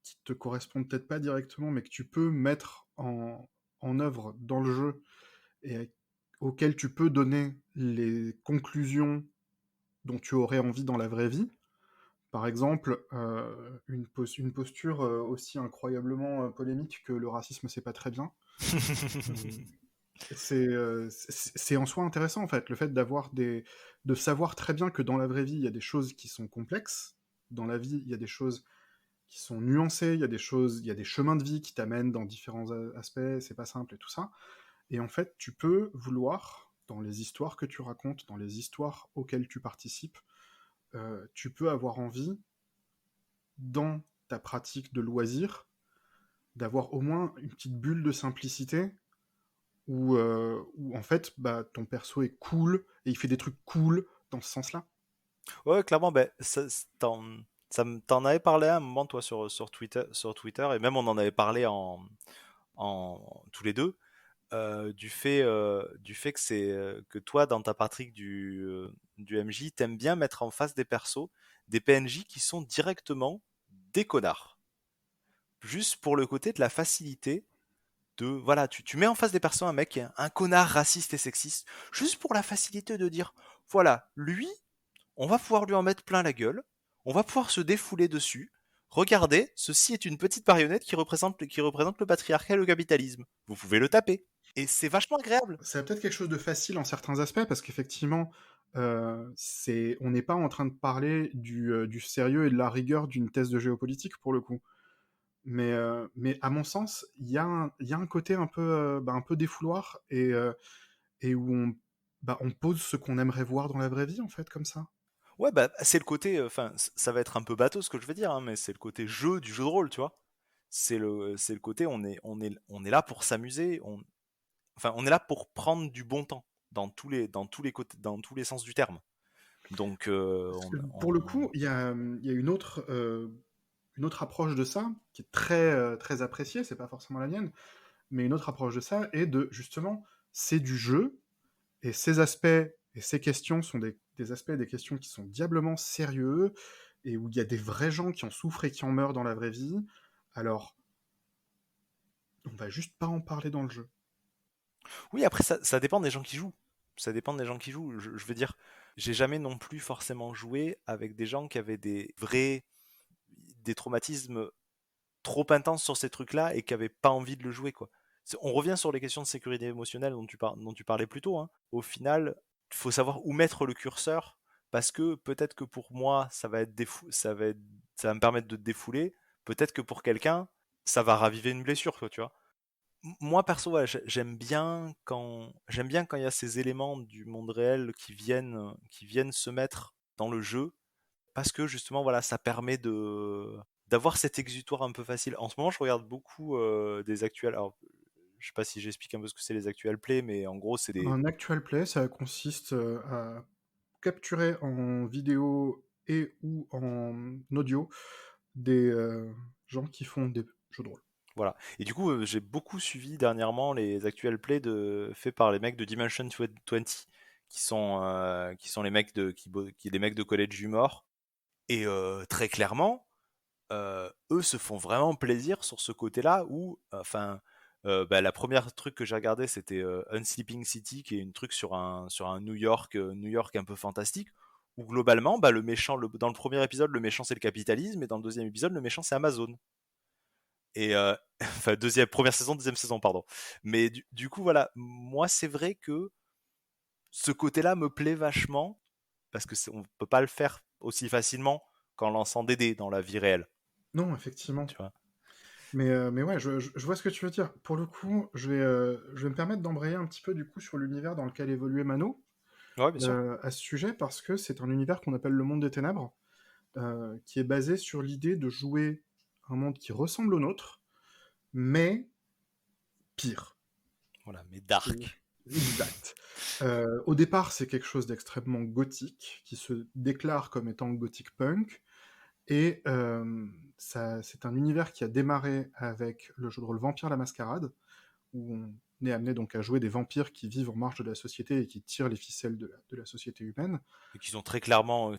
qui te correspondent peut-être pas directement, mais que tu peux mettre en œuvre dans le jeu et auxquels tu peux donner les conclusions dont tu aurais envie dans la vraie vie. Par exemple, une posture aussi incroyablement polémique que le racisme, c'est pas très bien. Euh, c'est en soi intéressant en fait, le fait de savoir très bien que dans la vraie vie, il y a des choses qui sont complexes. Dans la vie, il y a des choses qui sont nuancés, il y a des choses, il y a des chemins de vie qui t'amènent dans différents aspects, c'est pas simple et tout ça. Et en fait, tu peux vouloir, dans les histoires que tu racontes, dans les histoires auxquelles tu participes, tu peux avoir envie, dans ta pratique de loisir, d'avoir au moins une petite bulle de simplicité où en fait, bah, ton perso est cool et il fait des trucs cool dans ce sens-là. Ouais, clairement, ben, t'en avais parlé à un moment, toi, sur Twitter, et même on en avait parlé en tous les deux, du fait que que toi, dans ta pratique du MJ, t'aimes bien mettre en face des persos des PNJ qui sont directement des connards. Juste pour le côté de la facilité de, voilà, tu mets en face des persos un mec, un connard raciste et sexiste, juste pour la facilité de dire, voilà, lui, on va pouvoir lui en mettre plein la gueule, on va pouvoir se défouler dessus. Regardez, ceci est une petite marionnette qui représente le patriarcat et le capitalisme. Vous pouvez le taper. Et c'est vachement agréable. C'est peut-être quelque chose de facile en certains aspects, parce qu'effectivement, on n'est pas en train de parler du sérieux et de la rigueur d'une thèse de géopolitique, pour le coup. Mais à mon sens, il y a un côté un peu, bah, un peu défouloir et où on pose ce qu'on aimerait voir dans la vraie vie, en fait, comme ça. Ouais, bah, c'est le côté, enfin, ça va être un peu bateau ce que je vais dire, hein, mais c'est le côté jeu du jeu de rôle, tu vois. C'est le côté, on est là pour s'amuser, enfin, on est là pour prendre du bon temps dans tous les côtés, dans tous les sens du terme. Donc, Parce que pour le coup, il y a une autre approche de ça, qui est très, très appréciée, c'est pas forcément la mienne, mais une autre approche de ça est de, justement, c'est du jeu, et ces aspects et ces questions sont des aspects et des questions qui sont diablement sérieux, et où il y a des vrais gens qui en souffrent et qui en meurent dans la vraie vie. Alors, on va juste pas en parler dans le jeu. oui, après, ça dépend des gens qui jouent. Ça dépend des gens qui jouent. Je veux dire, j'ai jamais non plus forcément joué avec des gens qui avaient des traumatismes trop intenses sur ces trucs-là et qui n'avaient pas envie de le jouer, quoi. On revient sur les questions de sécurité émotionnelle dont tu parlais plus tôt, hein. Au final, il faut savoir où mettre le curseur parce que peut-être que pour moi, ça va me permettre de te défouler. Peut-être que pour quelqu'un, ça va raviver une blessure, quoi, tu vois. Moi perso, ouais, j'aime bien quand il y a ces éléments du monde réel qui viennent se mettre dans le jeu parce que justement voilà, ça permet de d'avoir cet exutoire un peu facile. En ce moment, je regarde beaucoup des actuels. Alors, je sais pas si j'explique un peu ce que c'est les actual play, mais en gros, c'est des Un actual play, ça consiste à capturer en vidéo et ou en audio des gens qui font des jeux de rôle. voilà. Et du coup, j'ai beaucoup suivi dernièrement les actual play faits par les mecs de Dimension 20, qui sont les mecs les mecs de College Humor. Et très clairement, eux se font vraiment plaisir sur ce côté-là où, enfin, bah, la première truc que j'ai regardé, c'était Unsleeping City, qui est une truc sur un New York un peu fantastique, où globalement, bah, le méchant, dans le premier épisode, le méchant c'est le capitalisme, et dans le deuxième épisode, le méchant c'est Amazon. Et enfin, première saison, deuxième saison, pardon. Mais du coup, voilà, moi c'est vrai que ce côté-là me plaît vachement, parce que on peut pas le faire aussi facilement qu'en lançant des dés dans la vie réelle, Non, effectivement. tu vois. Mais ouais, je vois ce que tu veux dire. Pour le coup, je vais me permettre d'embrayer un petit peu du coup sur l'univers dans lequel évoluait Mano Ouais, bien sûr. à ce sujet, parce que c'est un univers qu'on appelle le monde des ténèbres, qui est basé sur l'idée de jouer un monde qui ressemble au nôtre, mais pire. Voilà, mais Et- dark. Exact. Au départ, c'est quelque chose d'extrêmement gothique, qui se déclare comme étant gothic punk, et c'est un univers qui a démarré avec le jeu de rôle Vampire la Mascarade, où on est amené donc à jouer des vampires qui vivent en marge de la société et qui tirent les ficelles de la société humaine. Et qui sont très clairement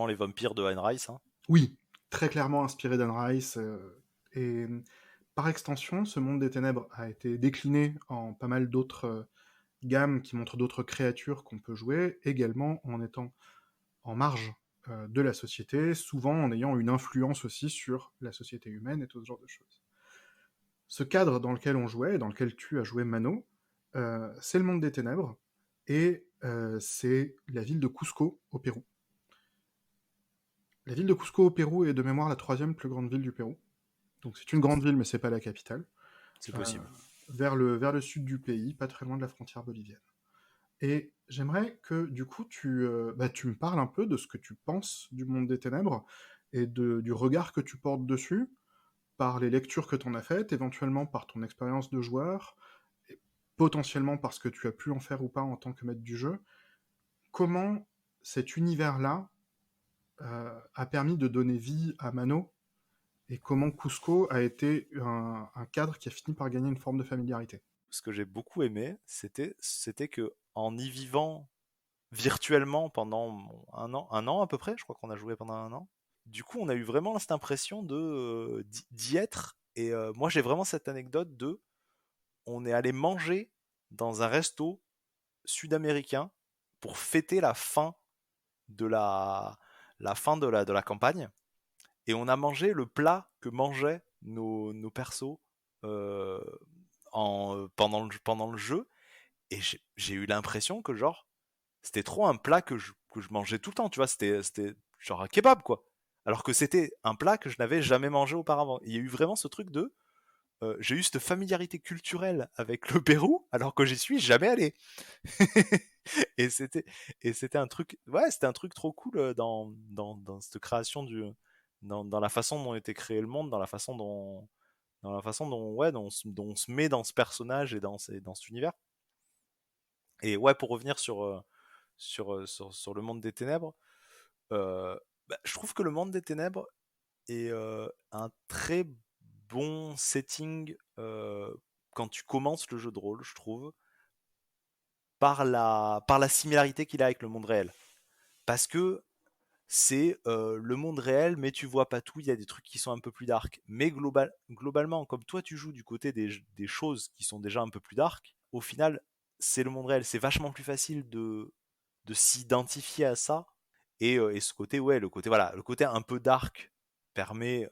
les vampires de Anne Rice, hein. Oui, très clairement inspiré d'Anne Rice, et par extension, ce monde des ténèbres a été décliné en pas mal d'autres gammes qui montrent d'autres créatures qu'on peut jouer, également en étant en marge de la société, souvent en ayant une influence aussi sur la société humaine et tout ce genre de choses. Ce cadre dans lequel on jouait, dans lequel tu as joué Mano, c'est le monde des ténèbres, et c'est la ville de Cusco au Pérou. La ville de Cusco au Pérou est de mémoire la troisième plus grande ville du Pérou. Donc c'est une grande ville, mais c'est pas la capitale. C'est Euh, possible. vers le sud du pays, pas très loin de la frontière bolivienne. Et j'aimerais que du coup tu me parles un peu de ce que tu penses du monde des ténèbres et du regard que tu portes dessus, par les lectures que tu en as faites, éventuellement par ton expérience de joueur, et potentiellement parce que tu as pu en faire ou pas en tant que maître du jeu. Comment cet univers-là a permis de donner vie à Mano, et comment Cusco a été un cadre qui a fini par gagner une forme de familiarité. Ce que j'ai beaucoup aimé, c'était que en y vivant virtuellement pendant un an à peu près, je crois qu'on a joué pendant un an. Du coup, on a eu vraiment cette impression de d'y être. Et moi, j'ai vraiment cette anecdote de, on est allé manger dans un resto sud-américain pour fêter la fin de la campagne. Et on a mangé le plat que mangeaient nos persos euh, pendant le jeu. Et j'ai eu l'impression que genre, c'était trop un plat que je mangeais tout le temps, tu vois, c'était genre un kebab, quoi. Alors que c'était un plat que je n'avais jamais mangé auparavant. Il y a eu vraiment ce truc de, j'ai eu cette familiarité culturelle avec le Pérou, alors que j'y suis jamais allé. et c'était et c'était un truc, ouais, c'était un truc trop cool dans cette création dans la façon dont était créé le monde, dans la façon dont ouais, dont on se met dans ce personnage et dans cet univers. Et ouais, pour revenir sur le monde des ténèbres, euh, je trouve que le monde des ténèbres est un très bon setting quand tu commences le jeu de rôle, je trouve, par la similarité qu'il a avec le monde réel. Parce que c'est le monde réel, mais tu vois pas tout, il y a des trucs qui sont un peu plus dark. Mais globalement, comme toi tu joues du côté des choses qui sont déjà un peu plus dark, au final, c'est le monde réel. C'est vachement plus facile de s'identifier à ça. Et ce côté, ouais, le côté un peu dark permet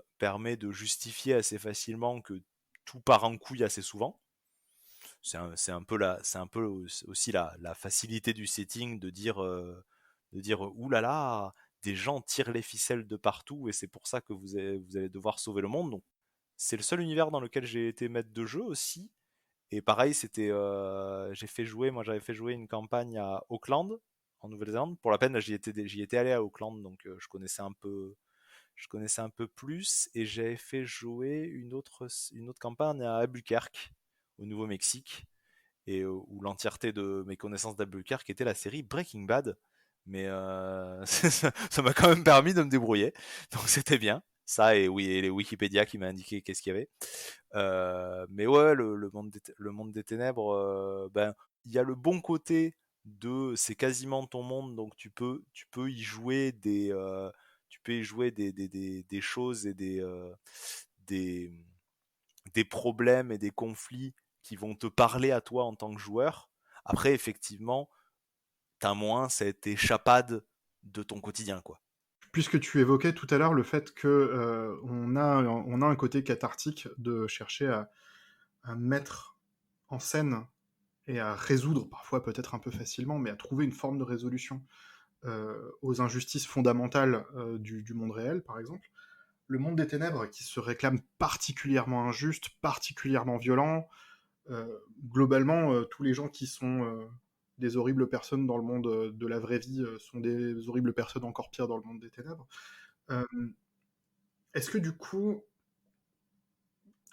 de justifier assez facilement que tout part en couille assez souvent. C'est un peu aussi la facilité du setting de dire oulala, des gens tirent les ficelles de partout et c'est pour ça que vous allez devoir sauver le monde. Donc, c'est le seul univers dans lequel j'ai été maître de jeu aussi. Et pareil, j'avais fait jouer une campagne à Auckland, en Nouvelle-Zélande. Pour la peine, j'y étais allé à Auckland, donc je connaissais un peu plus. Et j'avais fait jouer une autre campagne à Albuquerque, au Nouveau-Mexique, et où l'entièreté de mes connaissances d'Albuquerque était la série Breaking Bad. Mais ça m'a quand même permis de me débrouiller, donc c'était bien. Ça et oui, et les Wikipédia qui m'a indiqué qu'est-ce qu'il y avait. Mais ouais, le monde des ténèbres, ben il y a le bon côté de c'est quasiment ton monde, donc tu peux y jouer des choses et des, des problèmes et des conflits qui vont te parler à toi en tant que joueur. Après, effectivement, t'as moins cette échappade de ton quotidien, quoi. Puisque tu évoquais tout à l'heure le fait que on a un côté cathartique de chercher à mettre en scène et à résoudre, parfois peut-être un peu facilement, mais à trouver une forme de résolution aux injustices fondamentales du monde réel, par exemple. Le monde des ténèbres, qui se réclame particulièrement injuste, particulièrement violent, globalement, tous les gens qui sont des horribles personnes dans le monde de la vraie vie sont des horribles personnes encore pires dans le monde des ténèbres. Euh, Est-ce que du coup,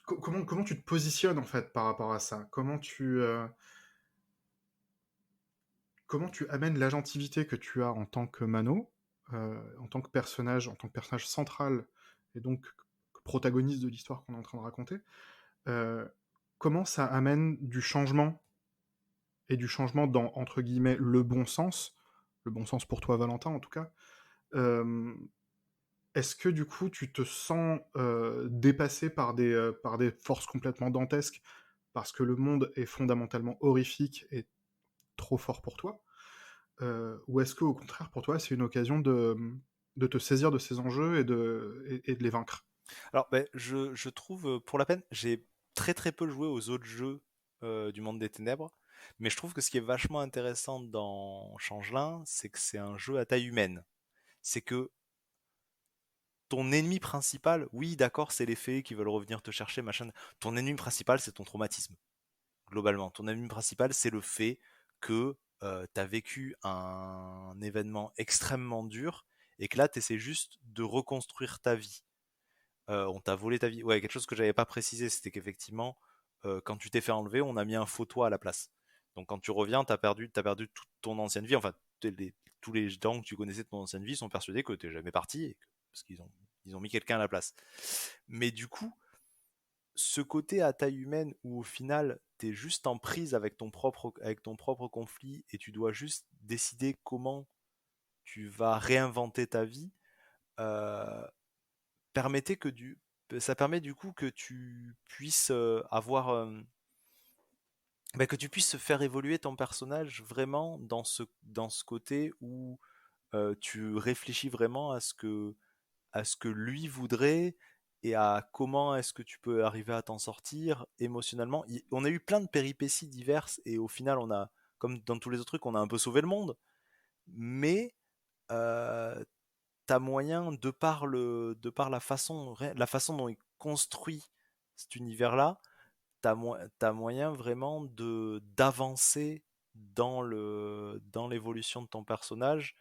comment tu te positionnes en fait par rapport à ça? Comment tu amènes l'agentivité que tu as en tant que Mano, en tant que personnage central et donc protagoniste de l'histoire qu'on est en train de raconter, euh, comment ça amène du changement, et du changement dans, entre guillemets, le bon sens pour toi Valentin en tout cas. Euh, Est-ce que du coup tu te sens dépassé par des forces complètement dantesques parce que le monde est fondamentalement horrifique et trop fort pour toi, ou est-ce que au contraire pour toi c'est une occasion de te saisir de ces enjeux et de les vaincre? Alors, ben, je trouve, pour la peine, j'ai très très peu joué aux autres jeux du monde des ténèbres, mais je trouve que ce qui est vachement intéressant dans Changelin, c'est que c'est un jeu à taille humaine. C'est que ton ennemi principal, oui, d'accord, c'est les fées qui veulent revenir te chercher, machin. Ton ennemi principal, c'est ton traumatisme, globalement. Ton ennemi principal, c'est le fait que tu as vécu un événement extrêmement dur et que là, tu essaies juste de reconstruire ta vie. On t'a volé ta vie. Ouais, quelque chose que j'avais pas précisé, c'était qu'effectivement, quand tu t'es fait enlever, on a mis un photo à la place. Donc quand tu reviens, t'as perdu toute ton ancienne vie. Enfin, tous les gens que tu connaissais de ton ancienne vie sont persuadés que t'es jamais parti, parce ils ont mis quelqu'un à la place. Mais du coup, ce côté à taille humaine où au final, t'es juste en prise avec ton propre conflit et tu dois juste décider comment tu vas réinventer ta vie, euh, permettait que ça permet du coup que tu puisses que tu puisses faire évoluer ton personnage vraiment dans ce côté où tu réfléchis vraiment à ce que lui voudrait et à comment est-ce que tu peux arriver à t'en sortir émotionnellement. On a eu plein de péripéties diverses et au final on a, comme dans tous les autres trucs, on a un peu sauvé le monde, mais euh, t'as moyen, de par la façon dont il construit cet univers-là, t'as moyen vraiment d'avancer dans l'évolution de ton personnage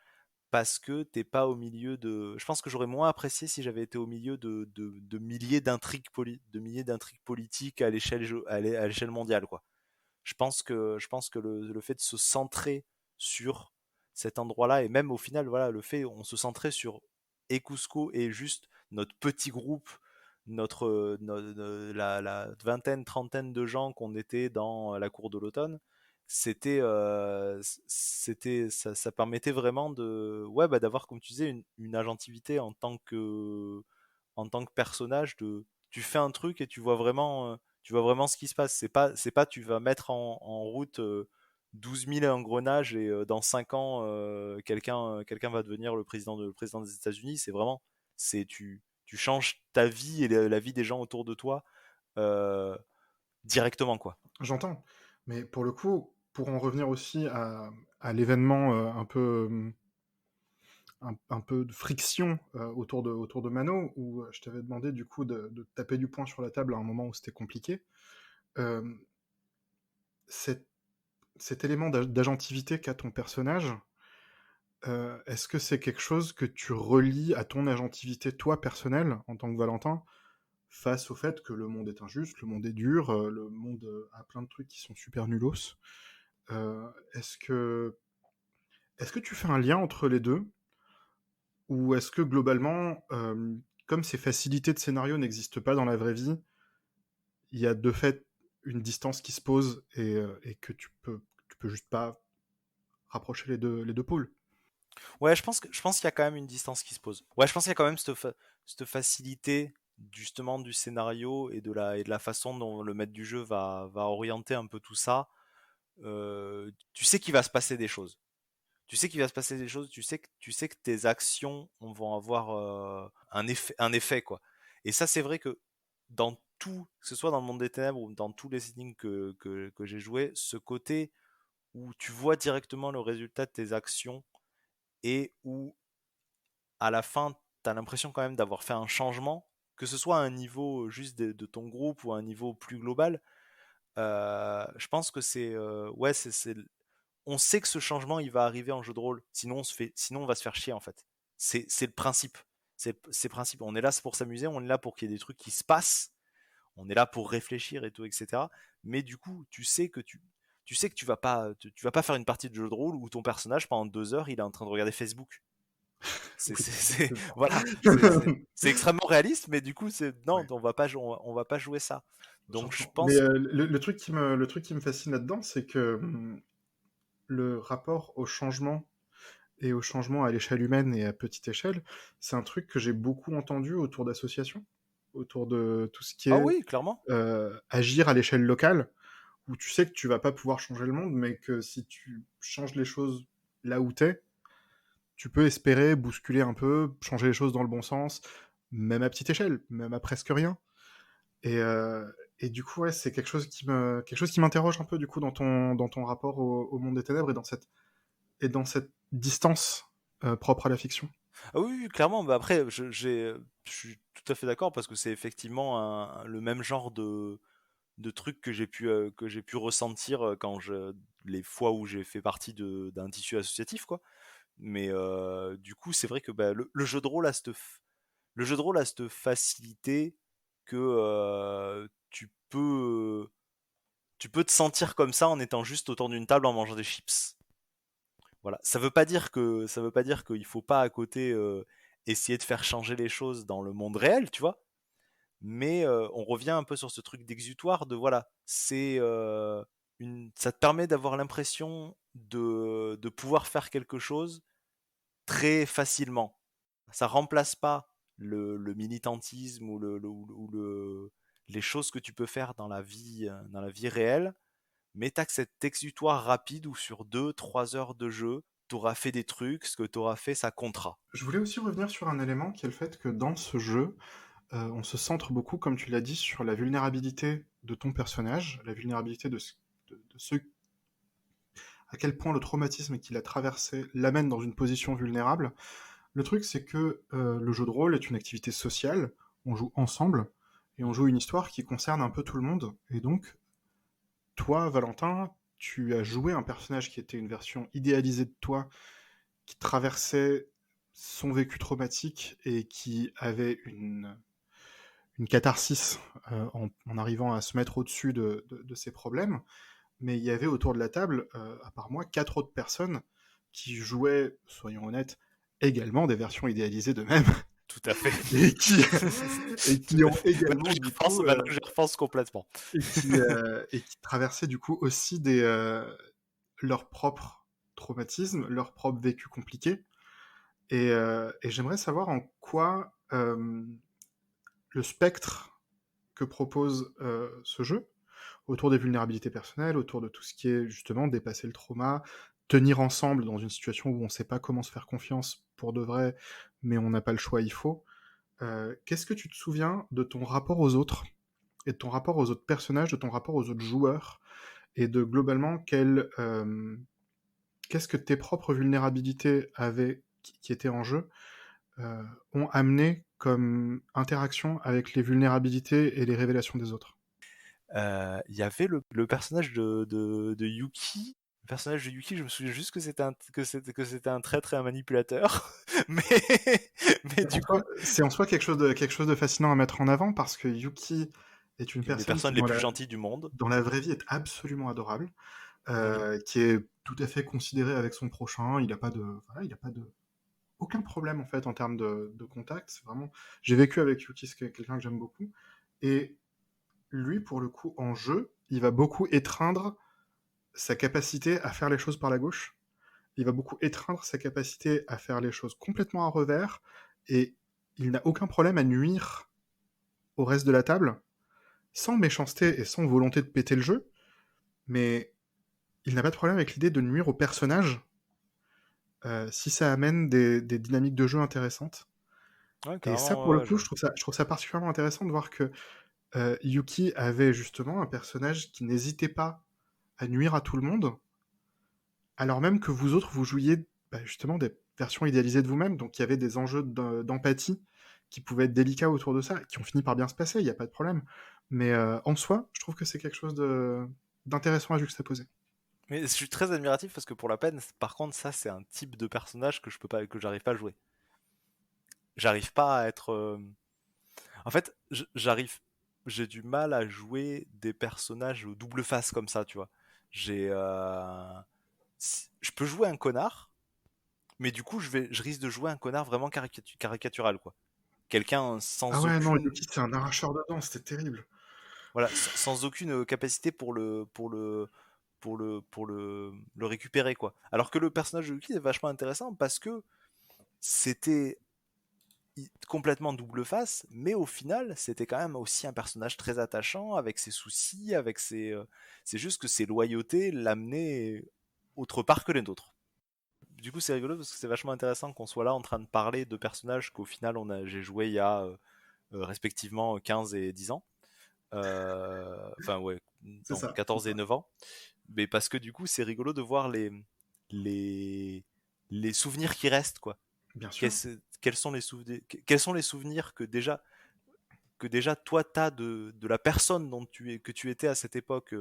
parce que t'es pas au milieu de. Je pense que j'aurais moins apprécié si j'avais été au milieu de milliers de milliers d'intrigues politiques à à l'échelle mondiale, quoi. Je pense que le fait de se centrer sur cet endroit-là, et même au final, voilà, le fait, on se centrait sur Ekusco et juste notre petit groupe, la vingtaine, trentaine de gens qu'on était dans la cour de l'automne, ça permettait vraiment ouais, d'avoir, comme tu disais, une agentivité en tant que personnage. Tu fais un truc et tu vois vraiment ce qui se passe. C'est pas tu vas mettre en route 12 000 engrenages et dans 5 ans, quelqu'un va devenir le président des États-Unis. C'est vraiment, tu changes ta vie et la vie des gens autour de toi euh, directement, quoi. J'entends. Mais pour le coup, pour en revenir aussi à l'événement un peu un peu de friction autour de Mano, où je t'avais demandé du coup de taper du poing sur la table à un moment où c'était compliqué. Euh, cet, cet élément d'agentivité qu'a ton personnage, est-ce que c'est quelque chose que tu relis à ton agentivité, toi, personnelle, en tant que Valentin, face au fait que le monde est injuste, le monde est dur, le monde a plein de trucs qui sont super nulos. Euh, est-ce que est-ce que tu fais un lien entre les deux, ou est-ce que globalement, comme ces facilités de scénario n'existent pas dans la vraie vie, il y a de fait une distance qui se pose et que tu peux juste pas rapprocher les deux pôles. Ouais, je pense qu'il y a quand même une distance qui se pose. Ouais, je pense qu'il y a quand même cette facilité justement du scénario et de la façon dont le maître du jeu va orienter un peu tout ça. Tu sais qu'il va se passer des choses. Tu sais qu'il va se passer des choses. Tu sais que tes actions vont avoir un effet, quoi. Et ça, c'est vrai que dans tout, que ce soit dans le monde des ténèbres ou dans tous les settings que j'ai joué, ce côté où tu vois directement le résultat de tes actions et où à la fin, tu as l'impression quand même d'avoir fait un changement, que ce soit à un niveau juste de ton groupe ou à un niveau plus global. Je pense que ouais, on sait que ce changement il va arriver en jeu de rôle, sinon on va se faire chier en fait. C'est le principe. C'est le principe. On est là pour s'amuser, on est là pour qu'il y ait des trucs qui se passent, on est là pour réfléchir et tout, etc. Mais du coup, tu sais que tu vas pas faire une partie de jeu de rôle où ton personnage pendant 2 heures il est en train de regarder Facebook. Oui, Voilà, c'est extrêmement réaliste, mais du coup, non, ouais, on va pas jouer ça. Donc, je j'entends. Mais pense, le truc qui me fascine là-dedans, c'est que le rapport au changement et au changement à l'échelle humaine et à petite échelle, c'est un truc que j'ai beaucoup entendu autour d'associations, autour de tout ce qui ah est oui, clairement. agir à l'échelle locale, où tu sais que tu vas pas pouvoir changer le monde, mais que si tu changes les choses là où t'es, tu peux espérer bousculer un peu, changer les choses dans le bon sens, même à petite échelle, même à presque rien. Et, euh, et du coup, ouais, c'est quelque chose qui m'interroge un peu du coup dans ton rapport au monde des ténèbres et dans cette distance propre à la fiction. Ah oui, oui, clairement. Bah après, je suis tout à fait d'accord parce que c'est effectivement le même genre de trucs que j'ai pu ressentir les fois où j'ai fait partie d'un tissu associatif, quoi. Mais du coup, c'est vrai que bah, le jeu de rôle a le jeu de rôle a cette facilité que tu peux te sentir comme ça en étant juste autour d'une table en mangeant des chips. Voilà. Ça veut pas dire qu'il faut pas à côté essayer de faire changer les choses dans le monde réel, tu vois. Mais on revient un peu sur ce truc d'exutoire de voilà, ça te permet d'avoir l'impression de pouvoir faire quelque chose très facilement. Ça remplace pas le militantisme les choses que tu peux faire dans la vie réelle, mais t'as que cet exutoire rapide où sur 2 3 heures de jeu, t'auras fait des trucs, ce que t'auras fait, ça comptera. Je voulais aussi revenir sur un élément qui est le fait que dans ce jeu, on se centre beaucoup, comme tu l'as dit, sur la vulnérabilité de ton personnage, la vulnérabilité de ce à quel point le traumatisme qu'il a traversé l'amène dans une position vulnérable. Le truc, c'est que le jeu de rôle est une activité sociale, on joue ensemble, et on joue une histoire qui concerne un peu tout le monde. Et donc, toi, Valentin, tu as joué un personnage qui était une version idéalisée de toi, qui traversait son vécu traumatique et qui avait une catharsis en arrivant à se mettre au-dessus de ses problèmes. Mais il y avait autour de la table, à part moi, 4 autres personnes qui jouaient, soyons honnêtes, également des versions idéalisées d'eux-mêmes Tout à fait. et qui, et Tout qui à ont fait. également du coup Maintenant, j'y repense complètement. et qui traversaient du coup aussi leurs propres traumatismes, leurs propres vécus compliqués. Et j'aimerais savoir en quoi le spectre que propose ce jeu autour des vulnérabilités personnelles, autour de tout ce qui est justement dépasser le trauma, tenir ensemble dans une situation où on ne sait pas comment se faire confiance pour de vrai, mais on n'a pas le choix, il faut. Qu'est-ce que tu te souviens de ton rapport aux autres et de ton rapport aux autres personnages, de ton rapport aux autres joueurs et de globalement qu'est-ce que tes propres vulnérabilités qui étaient en jeu ont amené comme interaction avec les vulnérabilités et les révélations des autres. Il y avait le personnage de Yuki. Le personnage de Yuki, je me souviens juste que que c'était un traître et un manipulateur. mais, mais En du coup, soi, c'est en soi quelque chose de fascinant à mettre en avant parce que Yuki est une une des personne qui personnes les plus gentilles du monde. dans la vraie vie est absolument adorable, Mhm. qui est tout à fait considéré avec son prochain. Il n'a pas de, voilà, il a pas de aucun problème en fait en termes de contact. C'est vraiment, j'ai vécu avec Yuki, c'est quelqu'un que j'aime beaucoup. Et lui, pour le coup, en jeu, il va beaucoup étreindre sa capacité à faire les choses par la gauche. Il va beaucoup étreindre sa capacité à faire les choses complètement à revers. Et il n'a aucun problème à nuire au reste de la table, sans méchanceté et sans volonté de péter le jeu. Mais il n'a pas de problème avec l'idée de nuire au personnage si ça amène des dynamiques de jeu intéressantes. Ouais, Et ça, carrément, pour le ouais, coup, je trouve ça particulièrement intéressant de voir que Yuki avait justement un personnage qui n'hésitait pas à nuire à tout le monde, alors même que vous autres, vous jouiez justement des versions idéalisées de vous-même, donc il y avait des enjeux d'empathie qui pouvaient être délicats autour de ça, qui ont fini par bien se passer, il n'y a pas de problème. Mais en soi, je trouve que c'est quelque chose d'intéressant à juxtaposer. Mais je suis très admiratif parce que pour la peine, par contre, ça c'est un type de personnage que je peux pas, que j'arrive pas à jouer. J'arrive pas à être. En fait, j'ai du mal à jouer des personnages au double face comme ça, tu vois. J'ai, je peux jouer un connard, mais du coup, je risque de jouer un connard vraiment caricatural, quoi. Quelqu'un Ah ouais, non, Yuki, c'est un arracheur de dents, c'était terrible. voilà, sans aucune capacité le récupérer, quoi. Alors que le personnage de Yuki est vachement intéressant parce que c'était complètement double face, mais au final, c'était quand même aussi un personnage très attachant, avec ses soucis, c'est juste que ses loyautés l'amenaient autre part que les autres. Du coup, c'est rigolo parce que c'est vachement intéressant qu'on soit là en train de parler de personnages qu'au final, j'ai joué il y a respectivement 15 et 10 ans. Enfin, ouais, C'est non, ça, c'est 14 et ça. 9 ans. Mais parce que du coup, c'est rigolo de voir les, les souvenirs qui restent, quoi. Bien sûr. quels sont les souvenirs que déjà toi t'as de la personne que tu étais à cette époque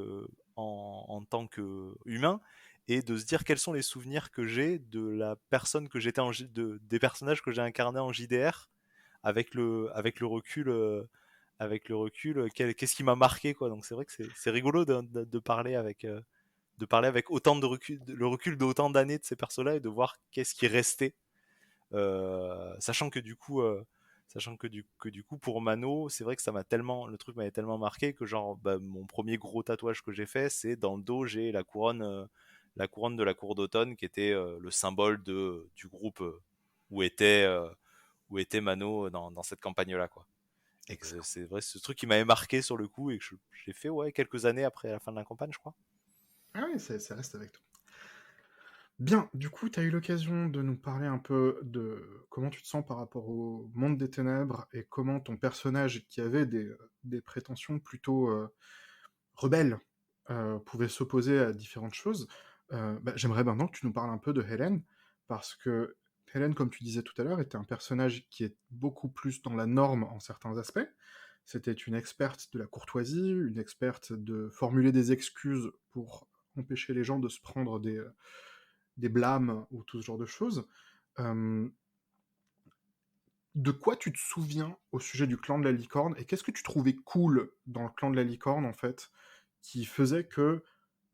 en tant qu'humain, et de se dire quels sont les souvenirs que j'ai de la personne que j'étais des personnages que j'ai incarnés en JDR, avec le recul qu'est-ce qui m'a marqué, quoi. Donc c'est vrai que c'est rigolo de parler avec autant de recul, le recul d'autant d'années de ces persos-là, et de voir qu'est-ce qui restait. Sachant que du coup, pour Mano, c'est vrai que le truc m'avait tellement marqué que genre, bah, mon premier gros tatouage que j'ai fait, c'est dans le dos, j'ai la couronne de la cour d'automne, qui était le symbole du groupe où était, euh, où était Mano dans cette campagne-là, quoi. Et que Excellent. c'est vrai, ce truc qui m'avait marqué sur le coup, et que j'ai fait, ouais, quelques années après la fin de la campagne, je crois. Ah oui, ça reste avec toi. Bien, du coup, tu as eu l'occasion de nous parler un peu de comment tu te sens par rapport au monde des ténèbres et comment ton personnage, qui avait des prétentions plutôt rebelles, pouvait s'opposer à différentes choses. Bah, j'aimerais maintenant que tu nous parles un peu de Hélène, parce que Hélène, comme tu disais tout à l'heure, était un personnage qui est beaucoup plus dans la norme en certains aspects. C'était une experte de la courtoisie, une experte de formuler des excuses pour empêcher les gens de se prendre des blâmes ou tout ce genre de choses. Euh, de quoi tu te souviens au sujet du clan de la licorne et qu'est-ce que tu trouvais cool dans le clan de la licorne en fait qui faisait que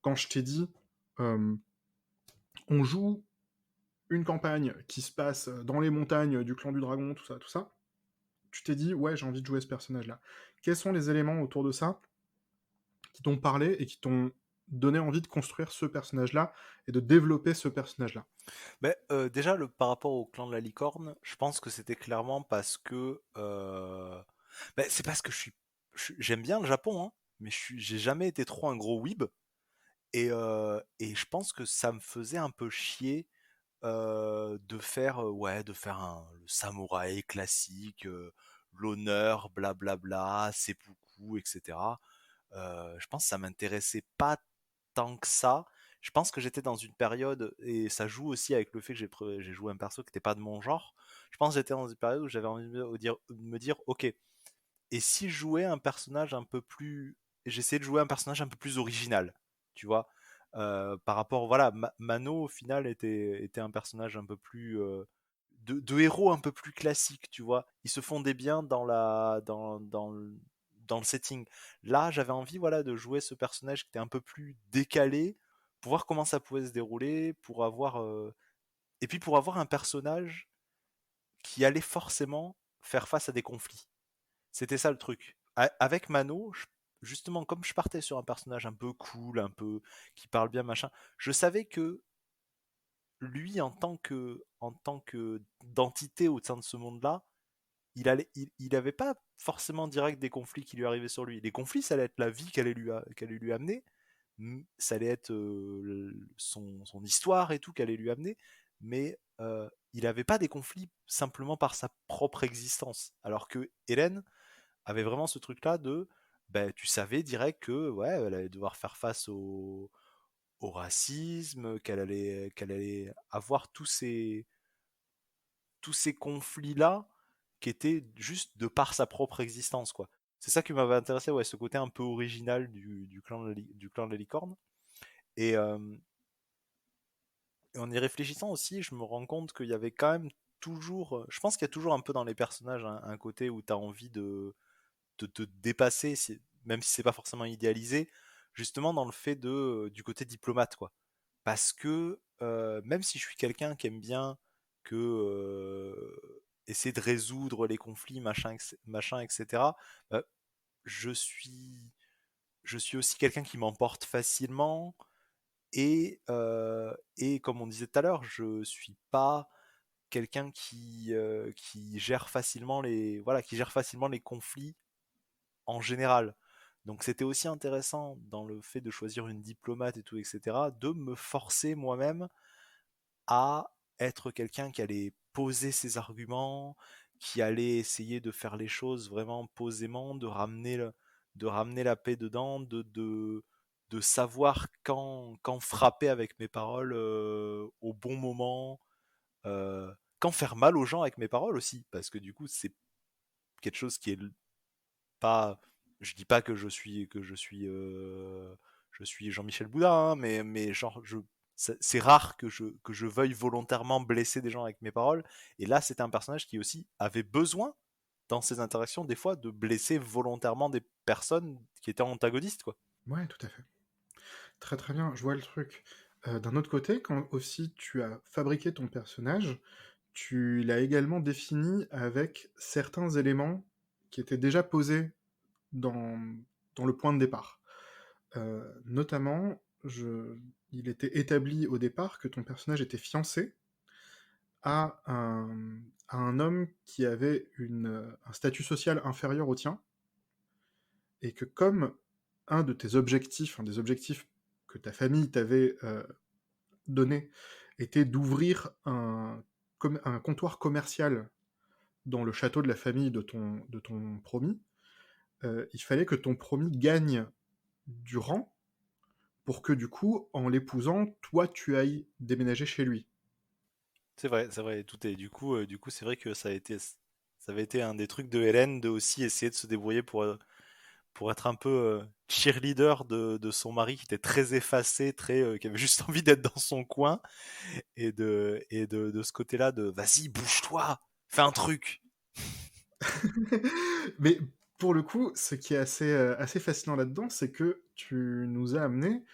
quand je t'ai dit euh, on joue une campagne qui se passe dans les montagnes du clan du dragon, tout ça, tu t'es dit ouais j'ai envie de jouer ce personnage là. Quels sont les éléments autour de ça qui t'ont parlé et qui t'ont donné envie de construire ce personnage là et de développer ce personnage là? Mais déjà, par rapport au clan de la licorne, je pense que c'était clairement parce que. C'est parce que j'aime bien le Japon, hein, mais j'ai jamais été trop un gros weeb. Et je pense que ça me faisait un peu chier de faire le samouraï classique, l'honneur, blablabla, seppuku, etc. Je pense que ça m'intéressait pas tant que ça. Je pense que j'étais dans une période, et ça joue aussi avec le fait que j'ai joué un perso qui n'était pas de mon genre. Je pense que j'étais dans une période où j'avais envie de me dire, ok, et si je jouais un personnage un peu plus. J'essayais de jouer un personnage un peu plus original, tu vois. Par rapport, voilà, Mano au final était un personnage un peu plus. De héros un peu plus classique, tu vois. Ils se fondaient bien dans le setting. Là, j'avais envie, voilà, de jouer ce personnage qui était un peu plus décalé, pour voir comment ça pouvait se dérouler, et puis pour avoir un personnage qui allait forcément faire face à des conflits. C'était ça le truc. Avec Mano, justement, comme je partais sur un personnage un peu cool, un peu qui parle bien, machin, je savais que lui, en tant que d'entité au sein de ce monde-là, il avait pas forcément direct des conflits qui lui arrivaient sur lui. Les conflits, ça allait être la vie qu'elle allait lui amener, ça allait être son histoire et tout qu'elle allait lui amener, mais il avait pas des conflits simplement par sa propre existence. Alors que Hélène avait vraiment ce truc-là de, ben, tu savais direct que ouais, elle allait devoir faire face au racisme, qu'elle allait avoir tous ces conflits-là qui étaient juste de par sa propre existence, quoi. C'est ça qui m'avait intéressé, ouais, ce côté un peu original du clan de la licorne. Et, euh, et en y réfléchissant aussi, je me rends compte qu'il y avait quand même toujours, je pense qu'il y a toujours un peu dans les personnages un côté où tu as envie de te dépasser, même si c'est pas forcément idéalisé, justement dans le fait du côté diplomate, quoi. Parce que même si je suis quelqu'un qui aime bien essayer de résoudre les conflits, machin, etc., euh, je suis, je suis aussi quelqu'un qui m'emporte facilement, et comme on disait tout à l'heure, je suis pas quelqu'un qui gère facilement qui gère facilement les conflits en général. Donc c'était aussi intéressant dans le fait de choisir une diplomate et tout, etc., de me forcer moi-même à être quelqu'un qui allait poser ses arguments, qui allait essayer de faire les choses vraiment posément, de ramener la paix dedans, de savoir quand frapper avec mes paroles au bon moment, quand faire mal aux gens avec mes paroles aussi, parce que du coup, c'est quelque chose qui est pas. Je dis pas que je suis Jean-Michel Boudin, hein, mais genre c'est rare que je veuille volontairement blesser des gens avec mes paroles. Et là, c'était un personnage qui aussi avait besoin dans ses interactions des fois de blesser volontairement des personnes qui étaient antagonistes, quoi. Ouais, tout à fait. Très très bien, je vois le truc. D'un autre côté, quand aussi tu as fabriqué ton personnage, tu l'as également défini avec certains éléments qui étaient déjà posés dans, dans le point de départ. Notamment, il était établi au départ que ton personnage était fiancé à à un homme qui avait un statut social inférieur au tien, et que comme un de tes objectifs, un des objectifs que ta famille t'avait donné, était d'ouvrir un comptoir commercial dans le château de la famille de ton promis, il fallait que ton promis gagne du rang pour que du coup, en l'épousant, toi, tu ailles déménager chez lui. C'est vrai, tout est. Du coup, c'est vrai que ça avait été un des trucs de Hélène de aussi essayer de se débrouiller pour être un peu cheerleader de son mari qui était très effacé, qui avait juste envie d'être dans son coin de ce côté-là de vas-y, bouge-toi, fais un truc. Mais pour le coup, ce qui est assez fascinant là-dedans, c'est que tu nous as amené,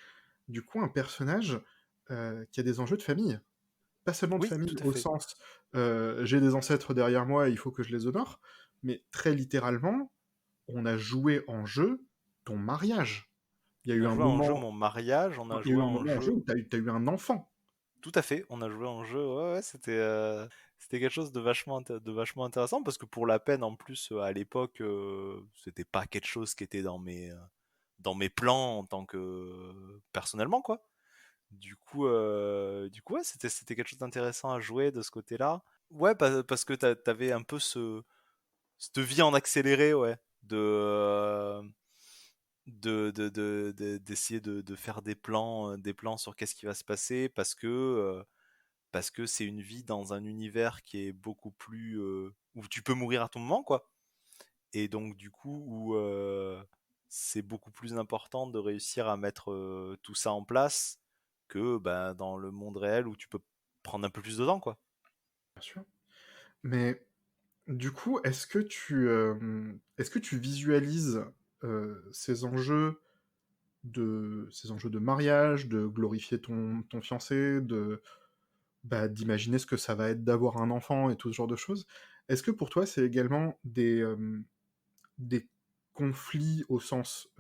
du coup, un personnage qui a des enjeux de famille. Pas seulement de Oui, famille tout à au fait. sens j'ai des ancêtres derrière moi et il faut que je les honore, mais très littéralement, on a joué en jeu ton mariage. Il y a On eu a un joué en jeu moment, mon mariage, on a il y a eu joué un en moment en jeu jeu. où t'as eu un enfant. Tout à fait, on a joué en jeu. Ouais, ouais, c'était quelque chose de vachement intéressant parce que pour la peine, en plus, à l'époque, c'était pas quelque chose qui était dans mes plans en tant que personnellement, quoi. Du coup, ouais, c'était quelque chose d'intéressant à jouer de ce côté-là. Ouais, parce que t'avais un peu cette vie en accéléré, ouais, d'essayer de faire des plans sur qu'est-ce qui va se passer parce que c'est une vie dans un univers qui est beaucoup plus où tu peux mourir à tout moment, quoi. Et donc du coup où c'est beaucoup plus important de réussir à mettre tout ça en place que ben, dans le monde réel où tu peux prendre un peu plus de temps, quoi. Bien sûr. Mais du coup, est-ce que tu visualises ces enjeux de mariage, de glorifier ton fiancé, d'imaginer ce que ça va être d'avoir un enfant et tout ce genre de choses? Est-ce que pour toi, c'est également des conflits au sens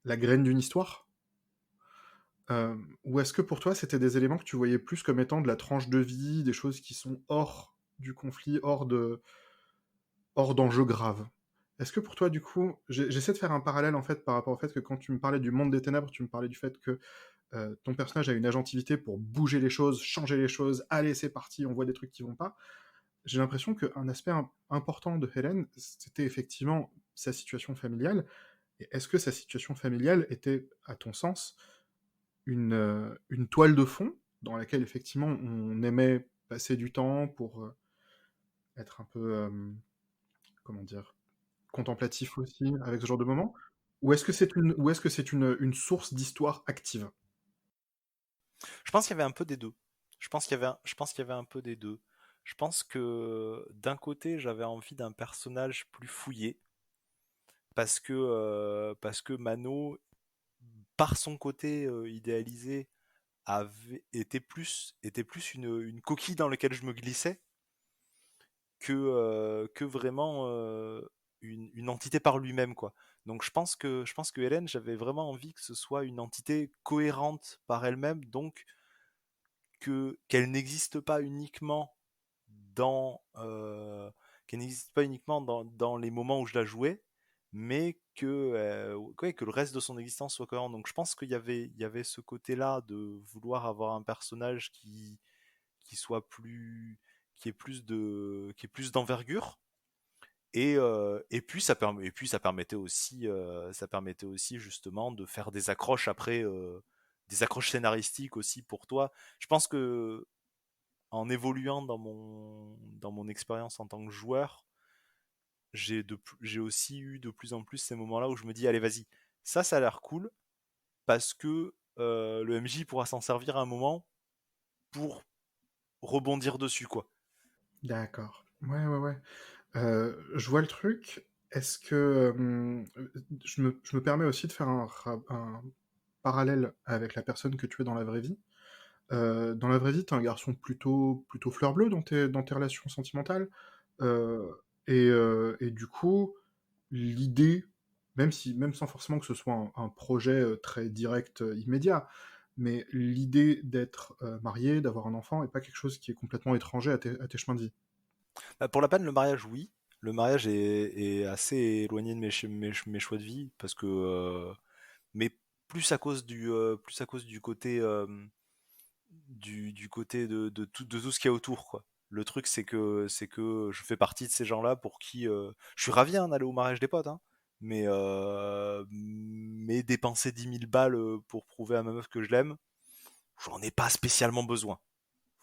la graine d'une histoire? Ou est-ce que pour toi, c'était des éléments que tu voyais plus comme étant de la tranche de vie, des choses qui sont hors du conflit, hors d'enjeux graves? Est-ce que pour toi, du coup, j'essaie de faire un parallèle en fait par rapport au fait que quand tu me parlais du monde des ténèbres, tu me parlais du fait que ton personnage a une agentivité pour bouger les choses, changer les choses, allez, c'est parti, on voit des trucs qui vont pas. J'ai l'impression qu'un aspect important de Hélène, c'était effectivement sa situation familiale. Et est-ce que sa situation familiale était, à ton sens, une toile de fond dans laquelle effectivement on aimait passer du temps pour être un peu, comment dire, contemplatif aussi avec ce genre de moment? Ou est-ce que c'est une source d'histoire active? Je pense qu'il y avait un peu des deux. Je pense qu'il y avait un peu des deux. Je pense que d'un côté, j'avais envie d'un personnage plus fouillé parce que Mano, par son côté idéalisé, était plus une coquille dans laquelle je me glissais que vraiment une entité par lui-même, quoi. Donc je pense que Hélène, j'avais vraiment envie que ce soit une entité cohérente par elle-même, donc qu'elle n'existe pas uniquement dans qu'elle n'existe pas uniquement dans les moments où je la jouais, mais ouais, que le reste de son existence soit cohérent. Donc je pense il y avait ce côté-là de vouloir avoir un personnage qui soit plus, qui ait plus d'envergure. Et puis ça permettait aussi justement de faire des accroches après, des accroches scénaristiques aussi pour toi. Je pense que en évoluant dans mon expérience en tant que joueur, j'ai aussi eu de plus en plus ces moments-là où je me dis, allez, vas-y, ça a l'air cool, parce que le MJ pourra s'en servir à un moment pour rebondir dessus, quoi. D'accord. Ouais, ouais, ouais. Je vois le truc. Est-ce que je me permets aussi de faire un parallèle avec la personne que tu es dans la vraie vie. Dans la vraie vie, t'es un garçon plutôt fleur bleue dans tes relations sentimentales. Euh, et du coup, l'idée, même sans forcément que ce soit un projet très direct, immédiat, mais l'idée d'être marié, d'avoir un enfant, est pas quelque chose qui est complètement étranger à tes chemins de vie. Pour la peine, le mariage, oui. Le mariage est assez éloigné de mes choix de vie, parce que mais plus à cause du côté du côté de tout ce qu'il y a autour, quoi. Le truc, c'est que je fais partie de ces gens-là pour qui je suis ravi, hein, d'aller au mariage des potes, hein, mais dépenser 10 000 balles pour prouver à ma meuf que je l'aime, j'en ai pas spécialement besoin.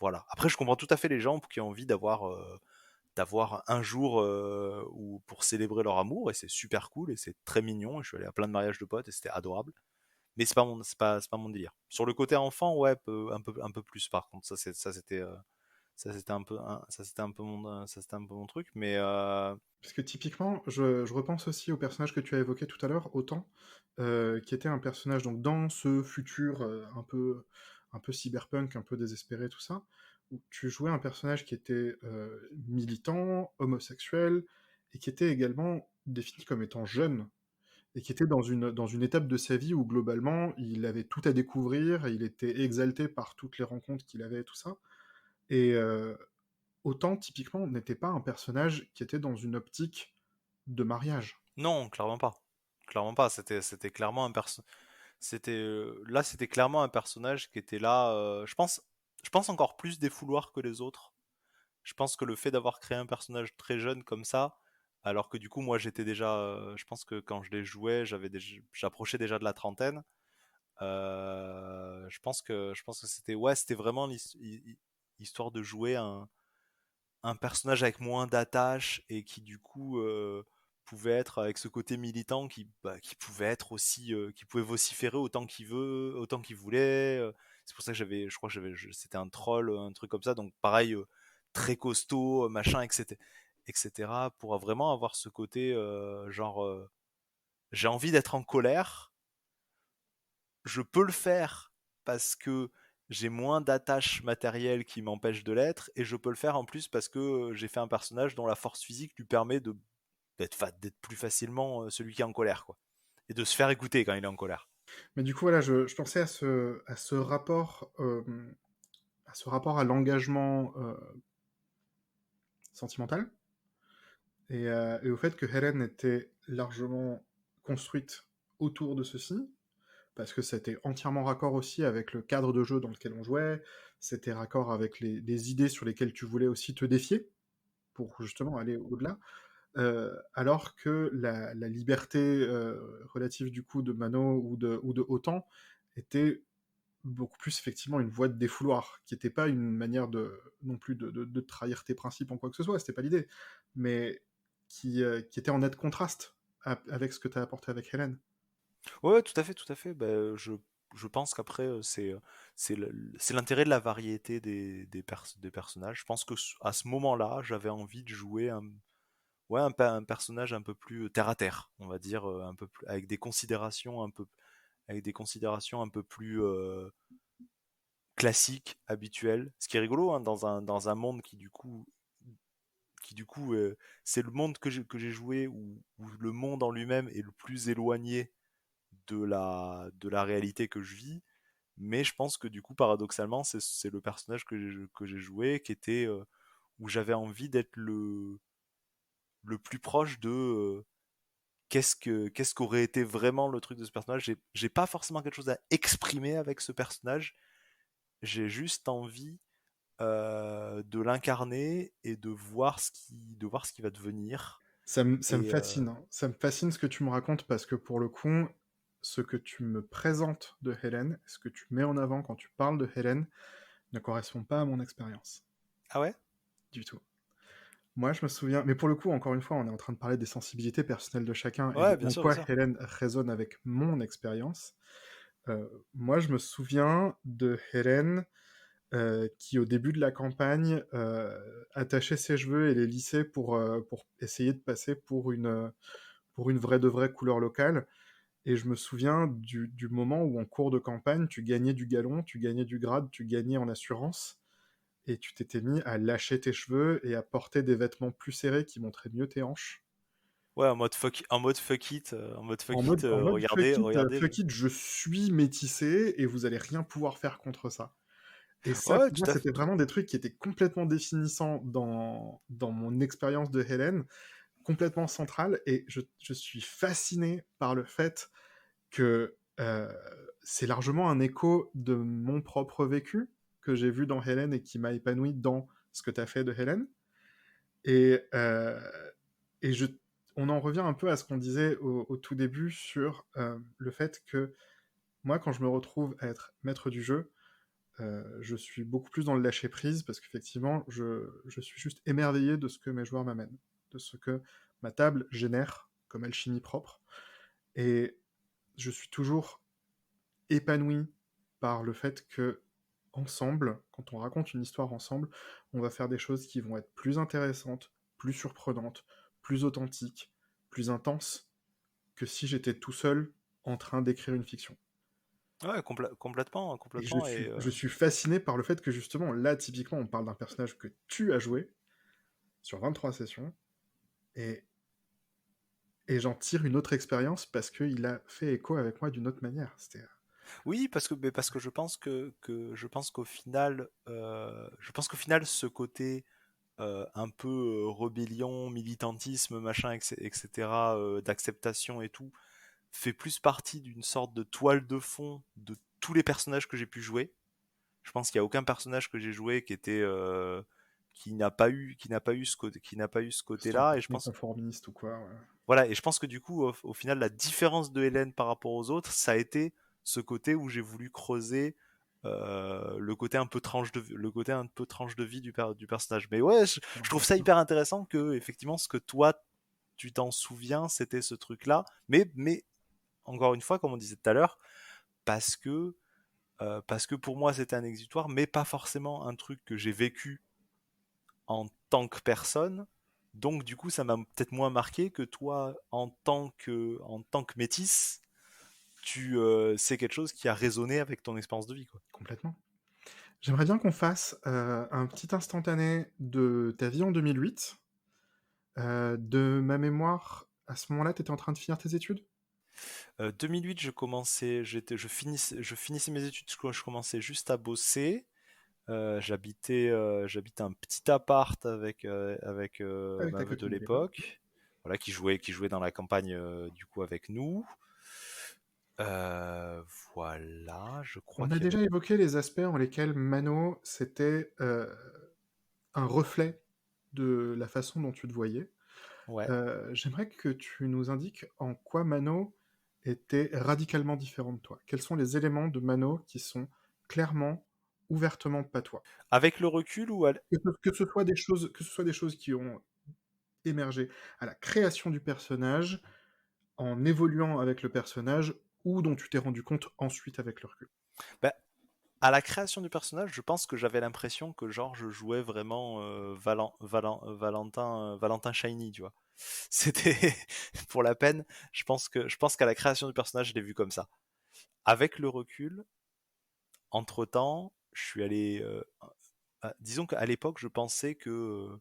Voilà. Après, je comprends tout à fait les gens qui ont envie d'avoir un jour pour célébrer leur amour, et c'est super cool et c'est très mignon. Je suis allé à plein de mariages de potes et c'était adorable. Mais c'est pas mon délire. Sur le côté enfant, ouais, un peu plus par contre. Ça c'était un peu mon truc. Mais Parce que typiquement, je repense aussi au personnage que tu as évoqué tout à l'heure, Autant, qui était un personnage donc dans ce futur un peu cyberpunk, un peu désespéré, tout ça, où tu jouais un personnage qui était militant, homosexuel, et qui était également défini comme étant jeune, et qui était dans une étape de sa vie où globalement il avait tout à découvrir, et il était exalté par toutes les rencontres qu'il avait, et tout ça. Et Autant, typiquement, n'était pas un personnage qui était dans une optique de mariage. non, clairement pas. Clairement pas. C'était clairement un c'était clairement un personnage qui était là. Je pense encore plus défouloir que les autres. Je pense que le fait d'avoir créé un personnage très jeune comme ça, alors que du coup moi j'étais déjà, je pense que quand je les jouais, j'approchais déjà de la trentaine. Je pense que c'était vraiment histoire de jouer un personnage avec moins d'attache et qui du coup pouvait être avec ce côté militant qui pouvait être aussi, qui pouvait vociférer autant qu'il voulait. C'est pour ça que je crois que c'était un troll, un truc comme ça. Donc pareil, très costaud, machin, etc., etc. Pour vraiment avoir ce côté j'ai envie d'être en colère, je peux le faire parce que j'ai moins d'attaches matérielles qui m'empêchent de l'être, et je peux le faire en plus parce que j'ai fait un personnage dont la force physique lui permet d'être plus facilement celui qui est en colère, quoi. Et de se faire écouter quand il est en colère. Mais du coup, voilà, je pensais à ce rapport à l'engagement sentimental et au fait que Helen était largement construite autour de ceci, parce que c'était entièrement raccord aussi avec le cadre de jeu dans lequel on jouait, c'était raccord avec les idées sur lesquelles tu voulais aussi te défier pour justement aller au-delà. Alors que la liberté relative du coup de Mano ou de Autant était beaucoup plus effectivement une voie de défouloir, qui n'était pas une manière de non plus de trahir tes principes en quoi que ce soit, c'était pas l'idée, mais qui était en net contraste avec ce que tu as apporté avec Hélène. Ouais, ouais, tout à fait, tout à fait. Je pense qu'après, c'est l'intérêt de la variété des personnages. Je pense que à ce moment-là, j'avais envie de jouer un personnage un peu plus terre à terre, on va dire, un peu plus, avec des considérations un peu plus classiques, habituelles. Ce qui est rigolo, hein, dans un monde qui du coup, c'est le monde que j'ai joué où le monde en lui-même est le plus éloigné de la réalité que je vis. Mais je pense que du coup, paradoxalement, c'est le personnage que j'ai joué qui était où j'avais envie d'être le plus proche de qu'est-ce qu'aurait été vraiment le truc de ce personnage. J'ai pas forcément quelque chose à exprimer avec ce personnage. J'ai juste envie de l'incarner et de voir ce qui va devenir. Ça me Et fascine, hein. Ça me fascine ce que tu me racontes parce que pour le coup, ce que tu me présentes de Hélène, ce que tu mets en avant quand tu parles de Hélène, ne correspond pas à mon expérience. Ah ouais? du tout. Moi, je me souviens, mais pour le coup, encore une fois, on est en train de parler des sensibilités personnelles de chacun et Ouais, de bien en sûr, bien quoi sûr. Hélène résonne avec mon expérience. Moi, je me souviens de Hélène qui, au début de la campagne, attachait ses cheveux et les lissait pour essayer de passer pour une vraie de vraie couleur locale. Et je me souviens du moment où, en cours de campagne, tu gagnais du galon, tu gagnais du grade, tu gagnais en assurance, et tu t'étais mis à lâcher tes cheveux et à porter des vêtements plus serrés qui montraient mieux tes hanches. Ouais, en mode fuck it, En mode regardez fuck le. it, je suis métissé et vous allez rien pouvoir faire contre ça. Et ça, Ouais, pour moi, c'était vraiment des trucs qui étaient complètement définissants dans mon expérience de Hélène, complètement centrale, et je suis fasciné par le fait que c'est largement un écho de mon propre vécu que j'ai vu dans Hélène et qui m'a épanoui dans ce que tu as fait de Hélène. Et, et je, on en revient un peu à ce qu'on disait au tout début sur le fait que moi, quand je me retrouve à être maître du jeu, je suis beaucoup plus dans le lâcher prise parce qu'effectivement, je suis juste émerveillé de ce que mes joueurs m'amènent, de ce que ma table génère comme alchimie propre. Et je suis toujours épanoui par le fait que, ensemble, quand on raconte une histoire ensemble, on va faire des choses qui vont être plus intéressantes, plus surprenantes, plus authentiques, plus intenses que si j'étais tout seul en train d'écrire une fiction. Ouais, complètement, Et complètement. Et je suis fasciné par le fait que justement, là, typiquement, on parle d'un personnage que tu as joué sur 23 sessions, et, et j'en tire une autre expérience parce qu'il a fait écho avec moi d'une autre manière. C'était... oui, parce que je pense qu'au final, ce côté un peu rébellion, militantisme, machin, etc., d'acceptation et tout, fait plus partie d'une sorte de toile de fond de tous les personnages que j'ai pu jouer. Je pense qu'il y a aucun personnage que j'ai joué qui était qui n'a pas eu ce côté-là. Et je 100% pense conformiste ou quoi, ouais. voilà, et je pense que du coup, au final, la différence de Hélène par rapport aux autres, ça a été ce côté où j'ai voulu creuser le côté un peu tranche de vie du personnage. Mais ouais, je trouve ça hyper intéressant que effectivement, ce que toi tu t'en souviens, c'était ce truc-là. Mais encore une fois, comme on disait tout à l'heure, parce que parce que pour moi c'était un exutoire, mais pas forcément un truc que j'ai vécu en tant que personne. Donc du coup, ça m'a peut-être moins marqué que toi en tant que métisse, c'est quelque chose qui a résonné avec ton expérience de vie, quoi. Complètement. J'aimerais bien qu'on fasse un petit instantané de ta vie en 2008. De ma mémoire, à ce moment-là, tu étais en train de finir tes études? 2008, je finissais mes études, je commençais juste à bosser. J'habitais un petit appart avec Avec ma ta meuf de copine de l'époque. l'époque, voilà, qui jouait dans la campagne du coup avec nous. Euh, voilà, je crois On a qu'il y avait. déjà évoqué les aspects en lesquels Mano, c'était un reflet de la façon dont tu te voyais. Ouais. J'aimerais que tu nous indiques en quoi Mano était radicalement différent de toi. Quels sont les éléments de Mano qui sont clairement, ouvertement pas toi? Avec le recul ou Que ce soit des choses, que ce soit des choses qui ont émergé à la création du personnage, en évoluant avec le personnage, ou dont tu t'es rendu compte ensuite avec le recul. bah, à la création du personnage, je pense que j'avais l'impression que genre je jouais vraiment Valentin Shiny, tu vois. C'était pour la peine. Je pense qu'à la création du personnage, je l'ai vu comme ça. Avec le recul, entre-temps, je suis allé disons qu'à l'époque, je pensais que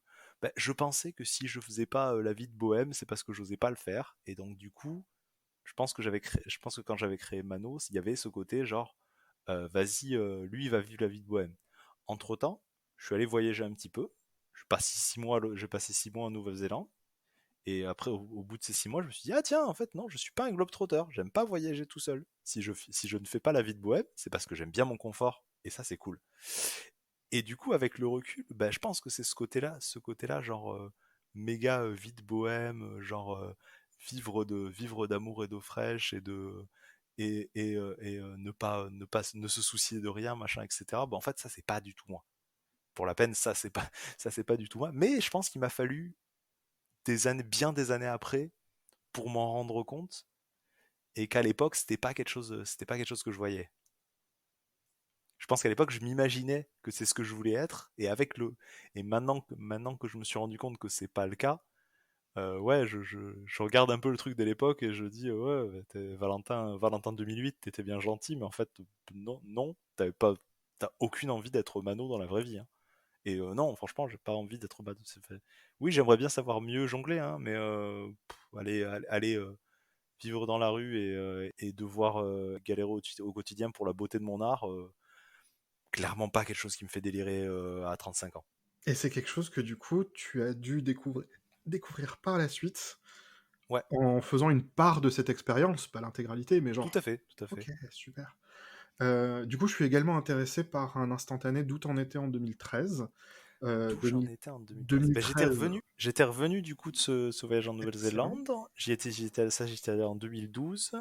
si je faisais pas la vie de bohème, c'est parce que j'osais pas le faire. Et donc du coup, je pense que quand j'avais créé Mano, il y avait ce côté genre, vas-y, lui il va vivre la vie de bohème. Entre temps, je suis allé voyager un petit peu. J'ai passé 6 mois en Nouvelle-Zélande. Et après, au bout de ces 6 mois, je me suis dit, ah tiens, en fait, non, je suis pas un globe-trotter. J'aime pas voyager tout seul. Si je ne fais pas la vie de bohème, c'est parce que j'aime bien mon confort. Et ça, c'est cool. Et du coup, avec le recul, bah, je pense que c'est ce côté-là, genre méga vie de bohème, genre vivre d'amour et d'eau fraîche et de ne pas ne se soucier de rien, machin, etc. Bah, en fait, ça c'est pas du tout moi. pour la peine, ça c'est pas du tout moi. Mais je pense qu'il m'a fallu bien des années après pour m'en rendre compte et qu'à l'époque c'était pas quelque chose que je voyais. Je pense qu'à l'époque je m'imaginais que c'est ce que je voulais être et maintenant que je me suis rendu compte que c'est pas le cas, ouais, je regarde un peu le truc de l'époque et je dis ouais, bah, Valentin 2008, t'étais bien gentil, mais en fait non, t'as aucune envie d'être Mano dans la vraie vie, hein. Et non, franchement, j'ai pas envie d'être Mano. Oui, j'aimerais bien savoir mieux jongler, hein, mais aller vivre dans la rue et devoir galérer au quotidien pour la beauté de mon art, clairement pas quelque chose qui me fait délirer à 35 ans. Et c'est quelque chose que du coup, tu as dû découvrir par la suite Ouais, en faisant une part de cette expérience, pas l'intégralité, mais tout genre, à fait, tout à fait. ok, super. Du coup, je suis également intéressé par un instantané d'où t'en étais en 2013. D'où j'en 2000 étais en 2013. Ben, 2013, j'étais revenu du coup de ce voyage en excellent. Nouvelle-Zélande. J'étais allé en 2012.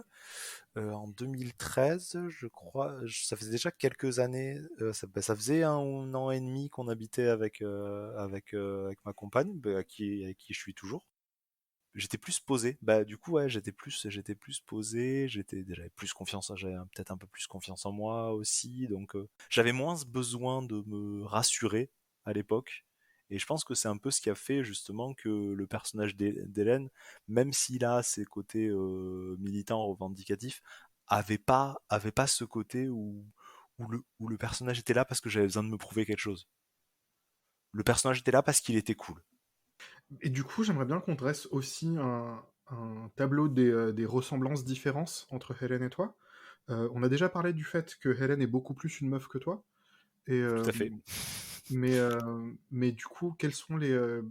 En 2013, je crois, ça faisait déjà quelques années, ça faisait un an et demi qu'on habitait avec ma compagne, avec qui je suis toujours. J'étais plus posé. Bah du coup ouais, j'étais plus posé, j'avais plus confiance, j'avais peut-être un peu plus confiance en moi aussi, donc j'avais moins ce besoin de me rassurer à l'époque. Et je pense que c'est un peu ce qui a fait justement que le personnage d'Hélène, même s'il a ses côtés militants revendicatifs, avait pas ce côté où le personnage était là parce que j'avais besoin de me prouver quelque chose. Le personnage était là parce qu'il était cool. Et du coup, j'aimerais bien qu'on dresse aussi un tableau des ressemblances-différences entre Hélène et toi. On a déjà parlé du fait que Hélène est beaucoup plus une meuf que toi. Et, Tout à fait. mais du coup, quels sont les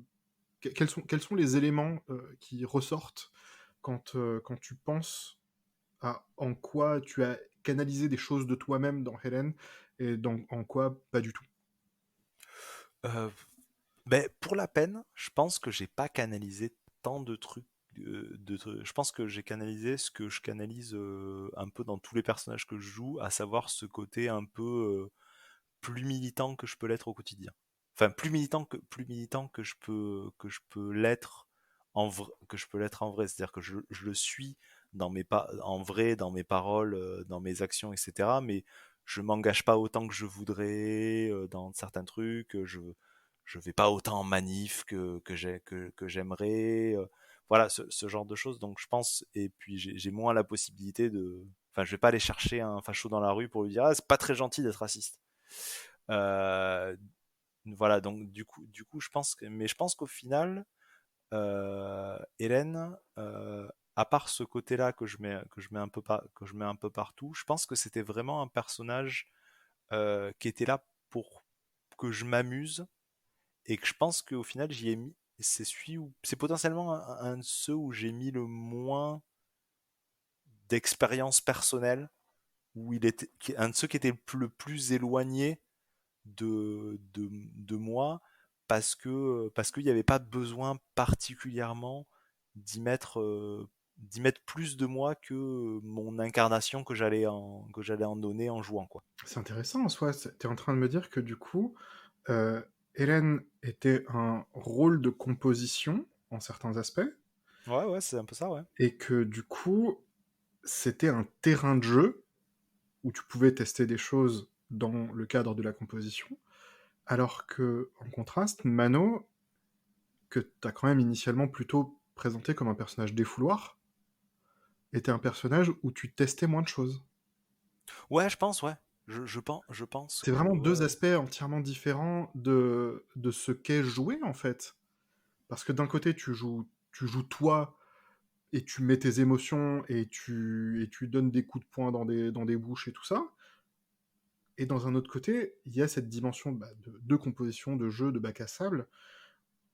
éléments qui ressortent quand tu penses à en quoi tu as canalisé des choses de toi-même dans Hélène et en quoi pas du tout. Euh, Ben, pour la peine, je pense que j'ai pas canalisé tant de trucs. Je pense que j'ai canalisé ce que je canalise un peu dans tous les personnages que je joue, à savoir ce côté un peu plus militant que je peux l'être au quotidien. Enfin, plus militant que je peux l'être que je peux l'être en vrai. C'est-à-dire que je le suis en vrai, dans mes paroles, dans mes actions, etc. Mais je m'engage pas autant que je voudrais dans certains trucs. Je vais pas autant en manif que j'aimerais. Voilà, ce genre de choses. Donc je pense, et puis j'ai moins la possibilité de. Enfin, je vais pas aller chercher un facho dans la rue pour lui dire ah c'est pas très gentil d'être raciste. Euh, voilà, donc je pense qu'au final, Hélène, à part ce côté-là que je mets un peu partout, je pense que c'était vraiment un personnage qui était là pour que je m'amuse et que je pense qu'au final j'y ai mis, c'est potentiellement un de ceux où j'ai mis le moins d'expérience personnelle, un de ceux qui était le plus éloigné de moi parce qu'il n'y avait pas besoin particulièrement d'y mettre plus de moi que mon incarnation que j'allais en donner en jouant quoi. C'est intéressant en soi. Tu es en train de me dire que du coup, euh, Hélène était un rôle de composition en certains aspects, Ouais ouais c'est un peu ça ouais. et que du coup, c'était un terrain de jeu où tu pouvais tester des choses dans le cadre de la composition, alors que, en contraste, Mano, que tu as quand même initialement plutôt présenté comme un personnage défouloir, était un personnage où tu testais moins de choses. Ouais je pense ouais. Je pense C'est que vraiment deux ouais. aspects entièrement différents de ce qu'est jouer, en fait. Parce que d'un côté, tu joues toi, et tu mets tes émotions, et tu donnes des coups de poing dans des bouches et tout ça. Et dans un autre côté, il y a cette dimension de composition, de jeu, de bac à sable,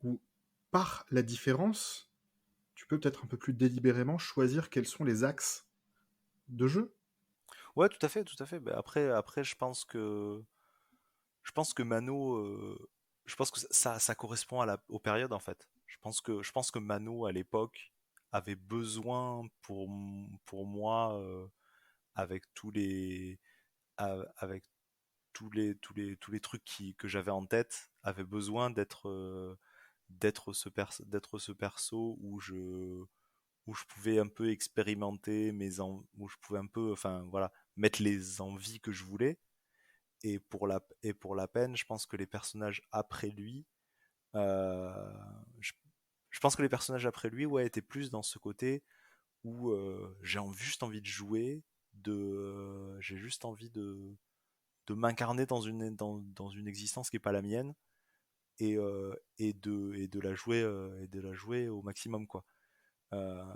où par la différence, tu peux peut-être un peu plus délibérément choisir quels sont les axes de jeu. Ouais tout à fait tout à fait. Ben, après je pense que Mano je pense que ça correspond aux périodes en fait. Je pense que Mano à l'époque avait besoin pour moi avec avec tous les trucs que j'avais en tête avaient besoin d'être ce perso où je pouvais un peu expérimenter où je pouvais un peu, enfin voilà, mettre les envies que je voulais. Et pour la peine, je pense que les personnages après lui, euh, je, je pense que les personnages après lui, ouais, étaient plus dans ce côté où juste envie de jouer, j'ai juste envie de m'incarner dans une existence qui n'est pas la mienne et de la jouer au maximum, quoi.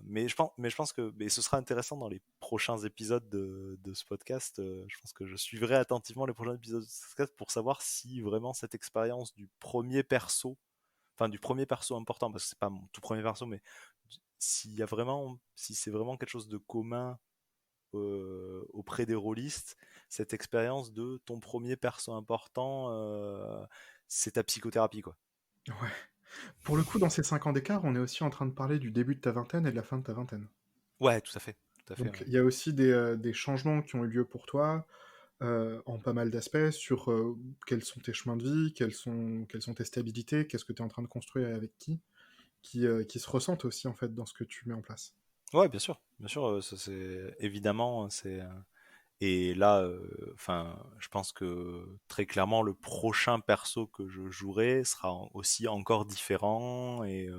Mais je pense que ce sera intéressant dans les prochains épisodes de ce podcast. Je pense que je suivrai attentivement les prochains épisodes de ce podcast pour savoir si vraiment cette expérience du premier perso, enfin du premier perso important, parce que c'est pas mon tout premier perso, mais si c'est vraiment quelque chose de commun auprès des rôlistes, cette expérience de ton premier perso important, c'est ta psychothérapie, quoi. Ouais. Pour le coup, dans ces 5 ans d'écart, on est aussi en train de parler du début de ta vingtaine et de la fin de ta vingtaine. Ouais, tout à fait, Donc ouais. il y a aussi des changements qui ont eu lieu pour toi, en pas mal d'aspects, sur quels sont tes chemins de vie, quelles sont tes stabilités, qu'est-ce que tu es en train de construire et avec qui se ressentent aussi en fait dans ce que tu mets en place. Ouais, bien sûr, ça c'est évidemment, et là, enfin, je pense que très clairement le prochain perso que je jouerai sera aussi encore différent et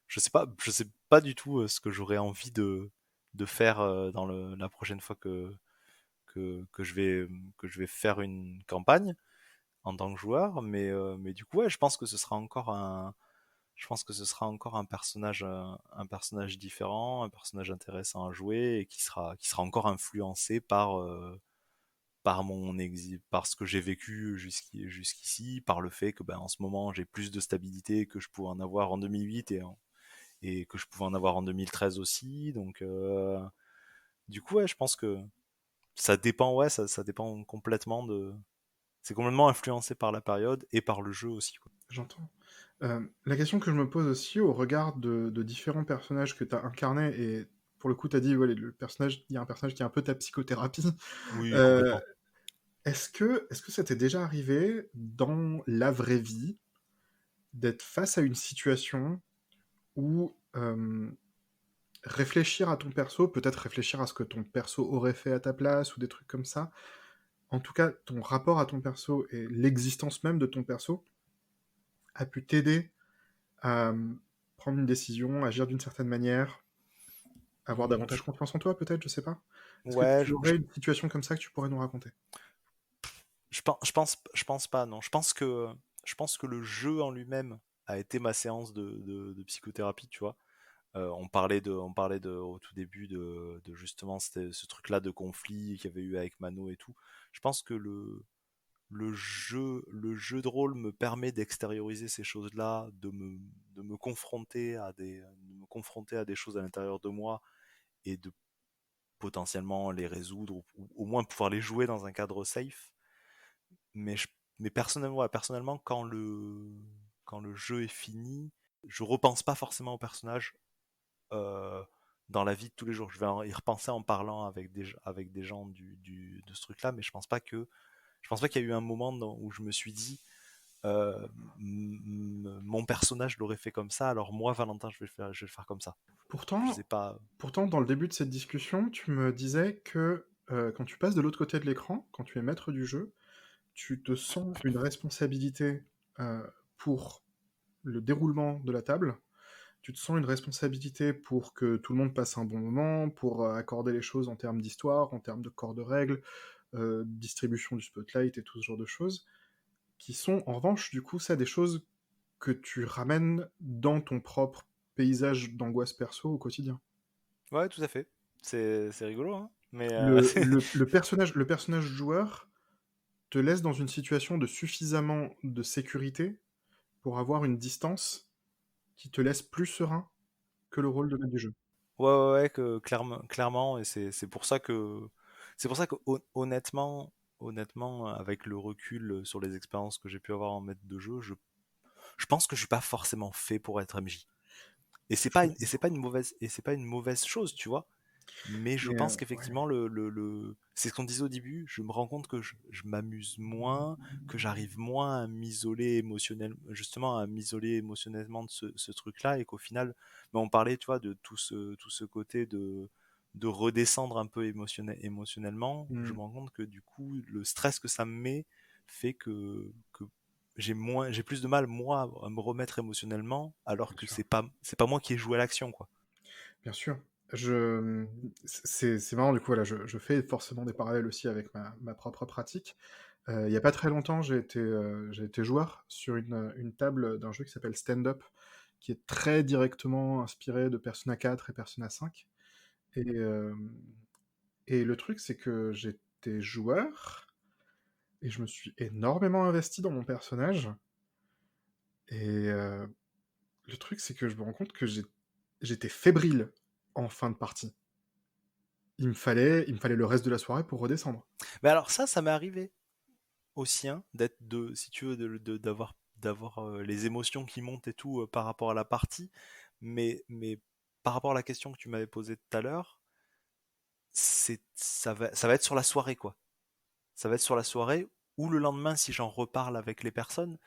je sais pas du tout ce que j'aurais envie de faire la prochaine fois que que je vais faire une campagne en tant que joueur, mais du coup, ouais, je pense que ce sera encore un personnage différent, un personnage intéressant à jouer et qui sera encore influencé par ce que j'ai vécu jusqu'ici, par le fait que ben, en ce moment j'ai plus de stabilité que je pouvais en avoir en 2008 et que je pouvais en avoir en 2013 aussi. Donc, du coup, ouais, je pense que ça dépend, ouais, ça dépend complètement c'est complètement influencé par la période et par le jeu aussi, quoi. J'entends. La question que je me pose aussi au regard de différents personnages que tu as incarnés, et pour le coup, tu as dit, ouais, il y a un personnage qui est un peu ta psychothérapie. Oui, Euh, complètement. est-ce que ça t'est déjà arrivé dans la vraie vie d'être face à une situation où réfléchir à ton perso, peut-être réfléchir à ce que ton perso aurait fait à ta place ou des trucs comme ça, en tout cas, ton rapport à ton perso et l'existence même de ton perso a pu t'aider à prendre une décision, agir d'une certaine manière, avoir davantage Je- confiance en toi, peut-être, je sais pas. Est-ce que Ouais, tu aurais une situation comme ça que tu pourrais nous raconter? je pense pas, non. Je pense que le jeu en lui-même a été ma séance de psychothérapie, tu vois. Au tout début de justement ce truc-là de conflit qu'il y avait eu avec Mano et tout. Je pense que le jeu de rôle me permet d'extérioriser ces choses-là, de de me confronter à des choses à l'intérieur de moi et de potentiellement les résoudre ou au moins pouvoir les jouer dans un cadre safe. Mais, mais personnellement, ouais, personnellement quand le jeu est fini, je repense pas forcément au personnage euh, dans la vie de tous les jours. Je vais y repenser en parlant avec des gens de ce truc-là, mais je pense pas qu'il y a eu un moment où je me suis dit euh, mon personnage l'aurait fait comme ça, alors moi, Valentin, je vais le faire comme ça. Je Pourtant, sais pas. pourtant, dans le début de cette discussion, tu me disais que quand tu passes de l'autre côté de l'écran, quand tu es maître du jeu, tu te sens une responsabilité euh, pour le déroulement de la table, tu te sens une responsabilité pour que tout le monde passe un bon moment, pour accorder les choses en termes d'histoire, en termes de corps de règles, distribution du spotlight et tout ce genre de choses, qui sont en revanche, du coup, ça des choses que tu ramènes dans ton propre paysage d'angoisse perso au quotidien. Ouais, tout à fait. C'est rigolo, hein. Mais Le personnage joueur te laisse dans une situation de suffisamment de sécurité pour avoir une distance qui te laisse plus serein que le rôle de maître du jeu. ouais, que clairement, et c'est pour ça que honnêtement, avec le recul sur les expériences que j'ai pu avoir en maître de jeu, je pense que je suis pas forcément fait pour être MJ. Je Et c'est pas une mauvaise chose, tu vois. Mais je Mais pense ouais, qu'effectivement, c'est ce qu'on disait au début, je me rends compte que je m'amuse moins, que j'arrive moins à m'isoler émotionnellement, justement à m'isoler émotionnellement de ce truc-là, et qu'au final, mais on parlait, tu vois, de tout ce côté de redescendre un peu émotionnellement. Je mmh, me rends compte que du coup, le stress que ça me met fait que j'ai plus de mal, moi, à me remettre émotionnellement, alors bien que sûr. c'est pas moi qui ai joué à l'action, quoi. Bien sûr. C'est marrant du coup, voilà, je fais forcément des parallèles aussi avec ma propre pratique. Il y a pas très longtemps, j'ai été joueur sur une table d'un jeu qui s'appelle Stand Up, qui est très directement inspiré de Persona 4 et Persona 5. Et, et le truc, c'est que j'étais joueur et je me suis énormément investi dans mon personnage. Et le truc, c'est que je me rends compte que j'étais fébrile en fin de partie. Il me fallait le reste de la soirée pour redescendre. Mais alors ça m'est arrivé aussi, hein, si tu veux, d'avoir les émotions qui montent et tout par rapport à la partie, mais par rapport à la question que tu m'avais posée tout à l'heure, ça va être sur la soirée, quoi. Ça va être sur la soirée ou le lendemain si j'en reparle avec les personnes,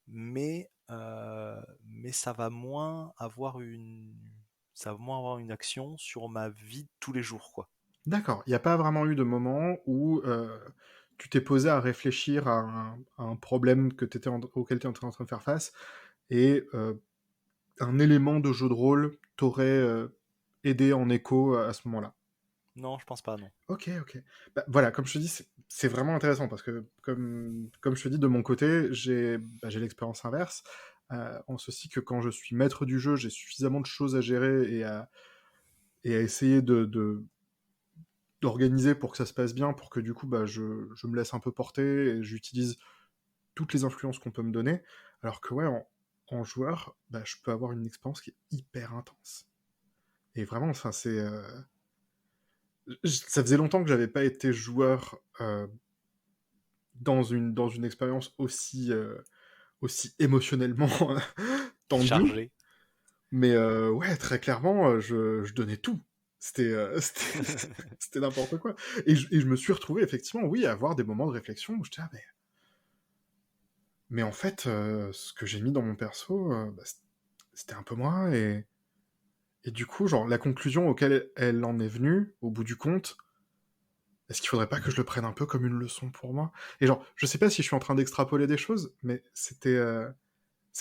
mais ça va moins avoir une action sur ma vie de tous les jours, quoi. D'accord, il n'y a pas vraiment eu de moment où tu t'es posé à réfléchir à un problème auquel tu es en train de faire face, et un élément de jeu de rôle t'aurait aidé en écho à ce moment-là. Non, je pense pas, non. Ok, ok. Bah, voilà, comme je te dis, c'est vraiment intéressant parce que, comme je te dis, de mon côté, j'ai l'expérience inverse, en ceci que quand je suis maître du jeu, j'ai suffisamment de choses à gérer et à essayer d'organiser pour que ça se passe bien, pour que du coup, bah, je me laisse un peu porter et j'utilise toutes les influences qu'on peut me donner. Alors que, ouais, en joueur, bah, je peux avoir une expérience qui est hyper intense. Et vraiment, enfin, ça faisait longtemps que j'avais pas été joueur dans une expérience aussi émotionnellement tendue. Chargé. Mais ouais, très clairement, je donnais tout. C'était n'importe quoi. Et je me suis retrouvé, effectivement, oui, à avoir des moments de réflexion où j'étais, ah, mais en fait, ce que j'ai mis dans mon perso, bah, c'était un peu moi. Et du coup, genre, la conclusion auquel elle en est venue, au bout du compte, est-ce qu'il faudrait pas que je le prenne un peu comme une leçon pour moi? Et genre, je sais pas si je suis en train d'extrapoler des choses, mais c'est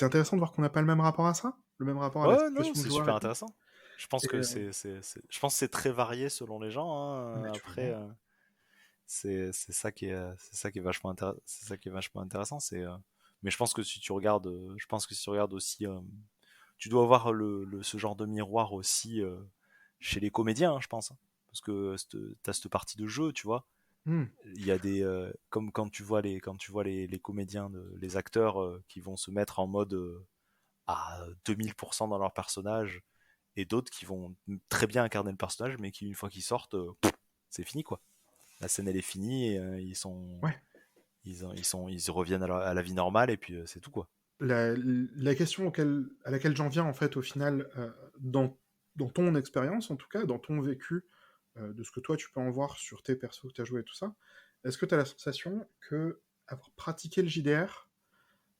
intéressant de voir qu'on n'a pas le même rapport à ça, le même rapport à la Ouais, non, situation de c'est joueur super et tout. intéressant. Je pense Et que je pense que c'est très varié selon les gens, hein. bah, tu vois Après, bien. c'est ça qui est vachement intéressant. Mais je pense que si tu regardes, aussi, tu dois avoir ce genre de miroir aussi chez les comédiens, hein, je pense, hein. Parce que t'as cette partie de jeu, tu vois. Hmm. Il y a comme quand tu vois les comédiens, les acteurs qui vont se mettre en mode à 2000% dans leur personnage, et d'autres qui vont très bien incarner le personnage, mais qui, une fois qu'ils sortent, c'est fini, quoi. La scène, elle est finie, et Ouais. ils reviennent à la vie normale, et puis c'est tout, quoi. La question à laquelle j'en viens, en fait, au final, dans ton expérience, en tout cas, dans ton vécu, de ce que toi, tu peux en voir sur tes persos que tu as joué et tout ça, est-ce que tu as la sensation que avoir pratiqué le JDR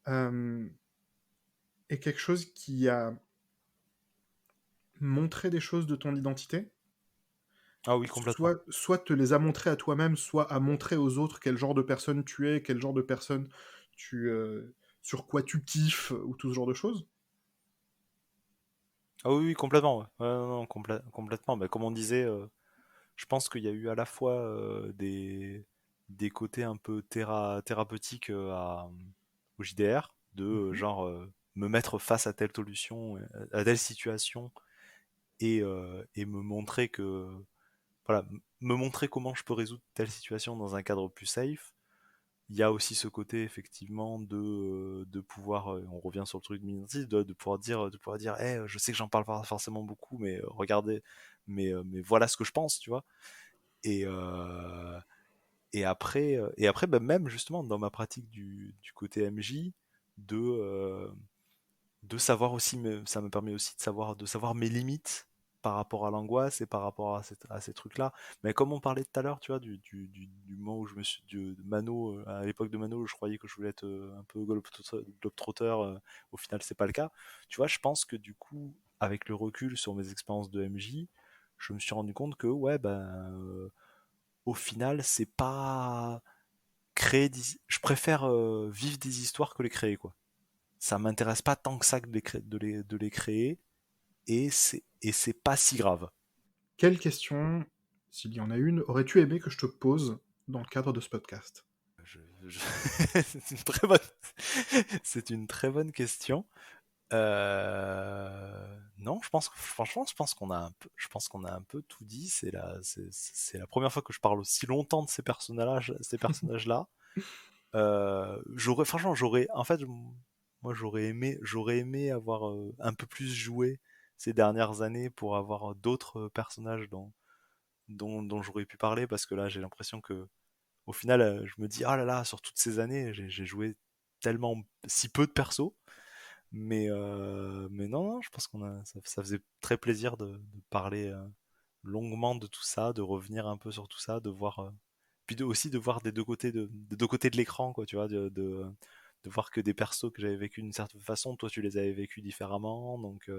euh, est quelque chose qui a montré des choses de ton identité, Ah oui, complètement. soit te les a montrées à toi-même, soit à montrer aux autres quel genre de personne tu es, quel genre de personne sur quoi tu kiffes, ou tout ce genre de choses? Ah oui, oui, complètement. Ouais. Ouais, non, non, complètement. Mais comme on disait, je pense qu'il y a eu à la fois des côtés un peu thérapeutiques au JDR, de Mhm. genre me mettre face à telle solution, à telle situation, et me montrer voilà, me montrer comment je peux résoudre telle situation dans un cadre plus safe. Il y a aussi ce côté effectivement de pouvoir, on revient sur le truc de Minty, de pouvoir dire, je sais que j'en parle pas forcément beaucoup, mais regardez, mais voilà ce que je pense, tu vois. Et, euh, et après, bah, même justement dans ma pratique du côté MJ, de, euh, de savoir aussi, ça me permet aussi de savoir mes limites, par rapport à l'angoisse et par rapport à ces trucs-là. Mais comme on parlait tout à l'heure, tu vois, du moment où je me suis, de Mano, à l'époque de Mano, je croyais que je voulais être un peu globetrotter, au final c'est pas le cas. Tu vois, je pense que du coup, avec le recul sur mes expériences de MJ, je me suis rendu compte que ouais, au final, c'est pas je préfère vivre des histoires que les créer, quoi. Ça m'intéresse pas tant que ça de les créer, et c'est pas si grave. Quelle question, s'il y en a une, aurais-tu aimé que je te pose dans le cadre de ce podcast? C'est une très bonne, c'est une très bonne question. Non, franchement, je pense qu'on a un peu tout dit. C'est la première fois que je parle aussi longtemps de ces personnages-là. Franchement, en fait, moi, j'aurais aimé avoir un peu plus joué ces dernières années pour avoir d'autres personnages dont j'aurais pu parler, parce que là, j'ai l'impression que, au final, je me dis, ah là là, sur toutes ces années, j'ai joué tellement si peu de persos. Mais non, non, je pense ça faisait très plaisir de parler longuement de tout ça, de revenir un peu sur tout ça, de voir, puis aussi de voir des deux côtés de l'écran, quoi, tu vois, de voir que des persos que j'avais vécu d'une certaine façon, toi tu les avais vécus différemment, donc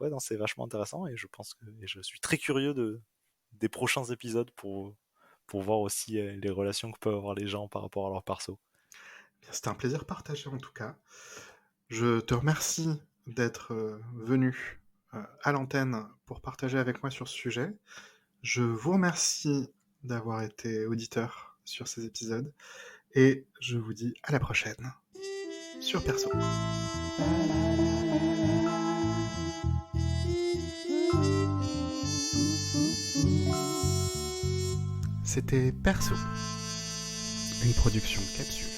ouais, non, c'est vachement intéressant, et je suis très curieux des prochains épisodes pour voir aussi les relations que peuvent avoir les gens par rapport à leurs persos. C'était un plaisir partagé en tout cas. Je te remercie d'être venu à l'antenne pour partager avec moi sur ce sujet. Je vous remercie d'avoir été auditeur sur ces épisodes et je vous dis à la prochaine sur Perso. C'était Perso, une production Capsule.